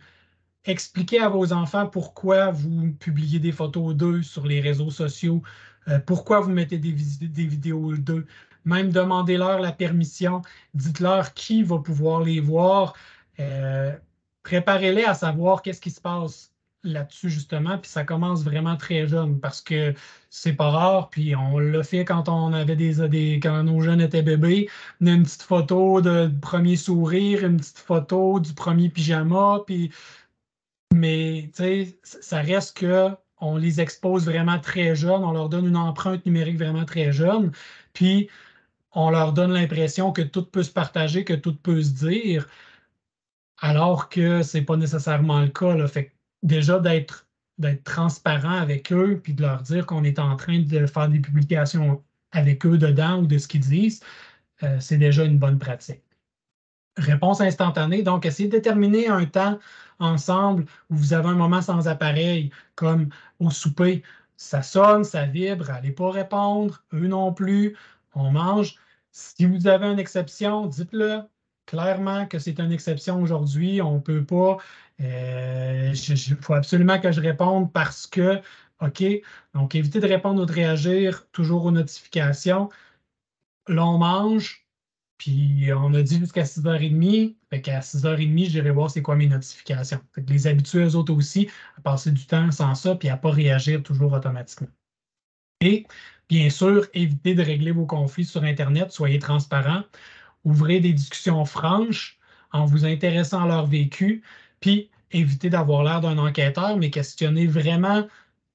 expliquez à vos enfants pourquoi vous publiez des photos d'eux sur les réseaux sociaux, pourquoi vous mettez des vidéos d'eux. Même demandez-leur la permission, dites-leur qui va pouvoir les voir. Euh, Préparez-les à savoir qu'est-ce qui se passe là-dessus, justement. Puis ça commence vraiment très jeune parce que c'est pas rare. Puis on l'a fait quand on avait quand nos jeunes étaient bébés. Une petite photo de premier sourire, une petite photo du premier pyjama. Puis mais tu sais, ça reste que on les expose vraiment très jeunes, on leur donne une empreinte numérique vraiment très jeune, puis on leur donne l'impression que tout peut se partager, que tout peut se dire, alors que c'est pas nécessairement le cas, là. Fait que déjà d'être transparent avec eux, puis de leur dire qu'on est en train de faire des publications avec eux dedans ou de ce qu'ils disent, c'est déjà une bonne pratique. Réponse instantanée. Donc, essayez de déterminer un temps ensemble où vous avez un moment sans appareil, comme au souper. Ça sonne, ça vibre, allez pas répondre, eux non plus, on mange. Si vous avez une exception, dites-le. clairement que c'est une exception aujourd'hui. On ne peut pas. Il faut absolument que je réponde parce que, OK, donc éviter de répondre ou de réagir toujours aux notifications. Là, on mange, puis on a dit jusqu'à 6h30. Fait qu'à 6h30, j'irai voir c'est quoi mes notifications. Fait que les habituer eux autres aussi à passer du temps sans ça, puis à ne pas réagir toujours automatiquement. Et bien sûr, évitez de régler vos conflits sur Internet, soyez transparent, ouvrez des discussions franches en vous intéressant à leur vécu, puis évitez d'avoir l'air d'un enquêteur, mais questionnez vraiment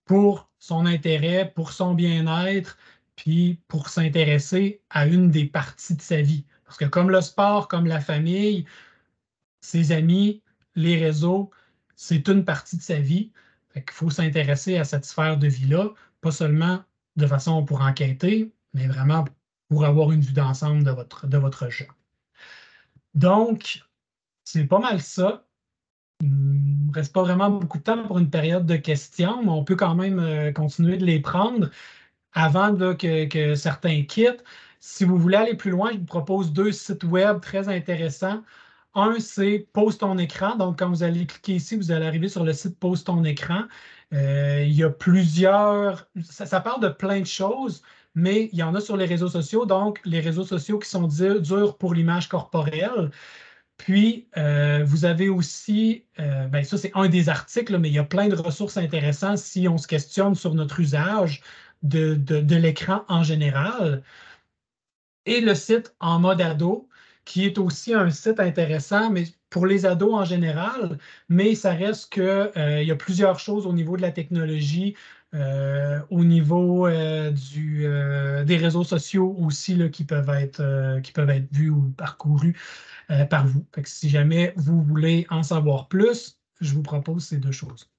pour son intérêt, pour son bien-être, puis pour s'intéresser à une des parties de sa vie. Parce que comme le sport, comme la famille, ses amis, les réseaux, c'est une partie de sa vie. Fait qu'il faut s'intéresser à cette sphère de vie-là, pas seulement de façon pour enquêter, mais vraiment pour avoir une vue d'ensemble de votre jeu. Donc, c'est pas mal ça. Il ne reste pas vraiment beaucoup de temps pour une période de questions, mais on peut quand même continuer de les prendre avant là, que certains quittent. Si vous voulez aller plus loin, je vous propose 2 sites web très intéressants. Un, c'est Pose ton écran. Donc, quand vous allez cliquer ici, vous allez arriver sur le site Pose ton écran. Il y a plusieurs. Ça parle de plein de choses, mais il y en a sur les réseaux sociaux. Donc, les réseaux sociaux qui sont durs pour l'image corporelle. Puis, vous avez aussi, ben ça c'est un des articles, mais il y a plein de ressources intéressantes si on se questionne sur notre usage de l'écran en général. Et le site En mode ado, qui est aussi un site intéressant, mais pour les ados en général, mais ça reste que, il y a plusieurs choses au niveau de la technologie, au niveau des réseaux sociaux aussi là, qui peuvent être vus ou parcourus par vous. Fait que si jamais vous voulez en savoir plus, je vous propose ces 2 choses.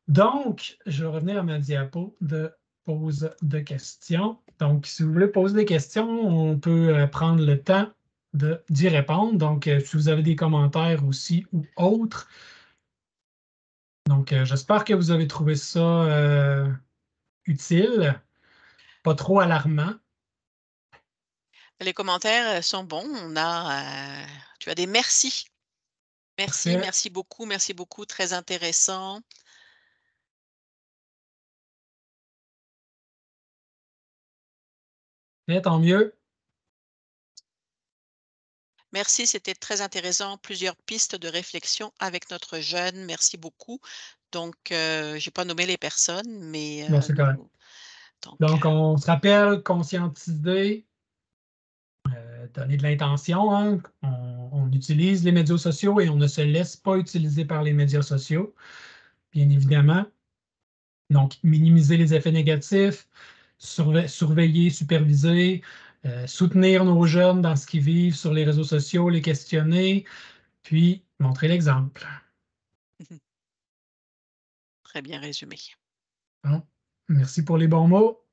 Donc, je vais revenir à ma diapo de pose de questions. Donc, si vous voulez poser des questions, on peut prendre le temps d'y répondre. Donc, si vous avez des commentaires aussi ou autres. Donc, j'espère que vous avez trouvé ça utile, pas trop alarmant. Les commentaires sont bons. Tu as des merci. Merci, Parfait. merci beaucoup, très intéressant. Tant mieux. Merci, c'était très intéressant. Plusieurs pistes de réflexion avec notre jeune. Merci beaucoup. Donc, j'ai pas nommé les personnes, mais Bon, c'est correct. donc, Donc, on se rappelle, conscientiser, donner de l'intention. Hein. On utilise les médias sociaux et on ne se laisse pas utiliser par les médias sociaux, bien évidemment. Donc, minimiser les effets négatifs, surveiller, superviser, soutenir nos jeunes dans ce qu'ils vivent sur les réseaux sociaux, les questionner, puis montrer l'exemple. très bien résumé. Bon. Merci pour les bons mots.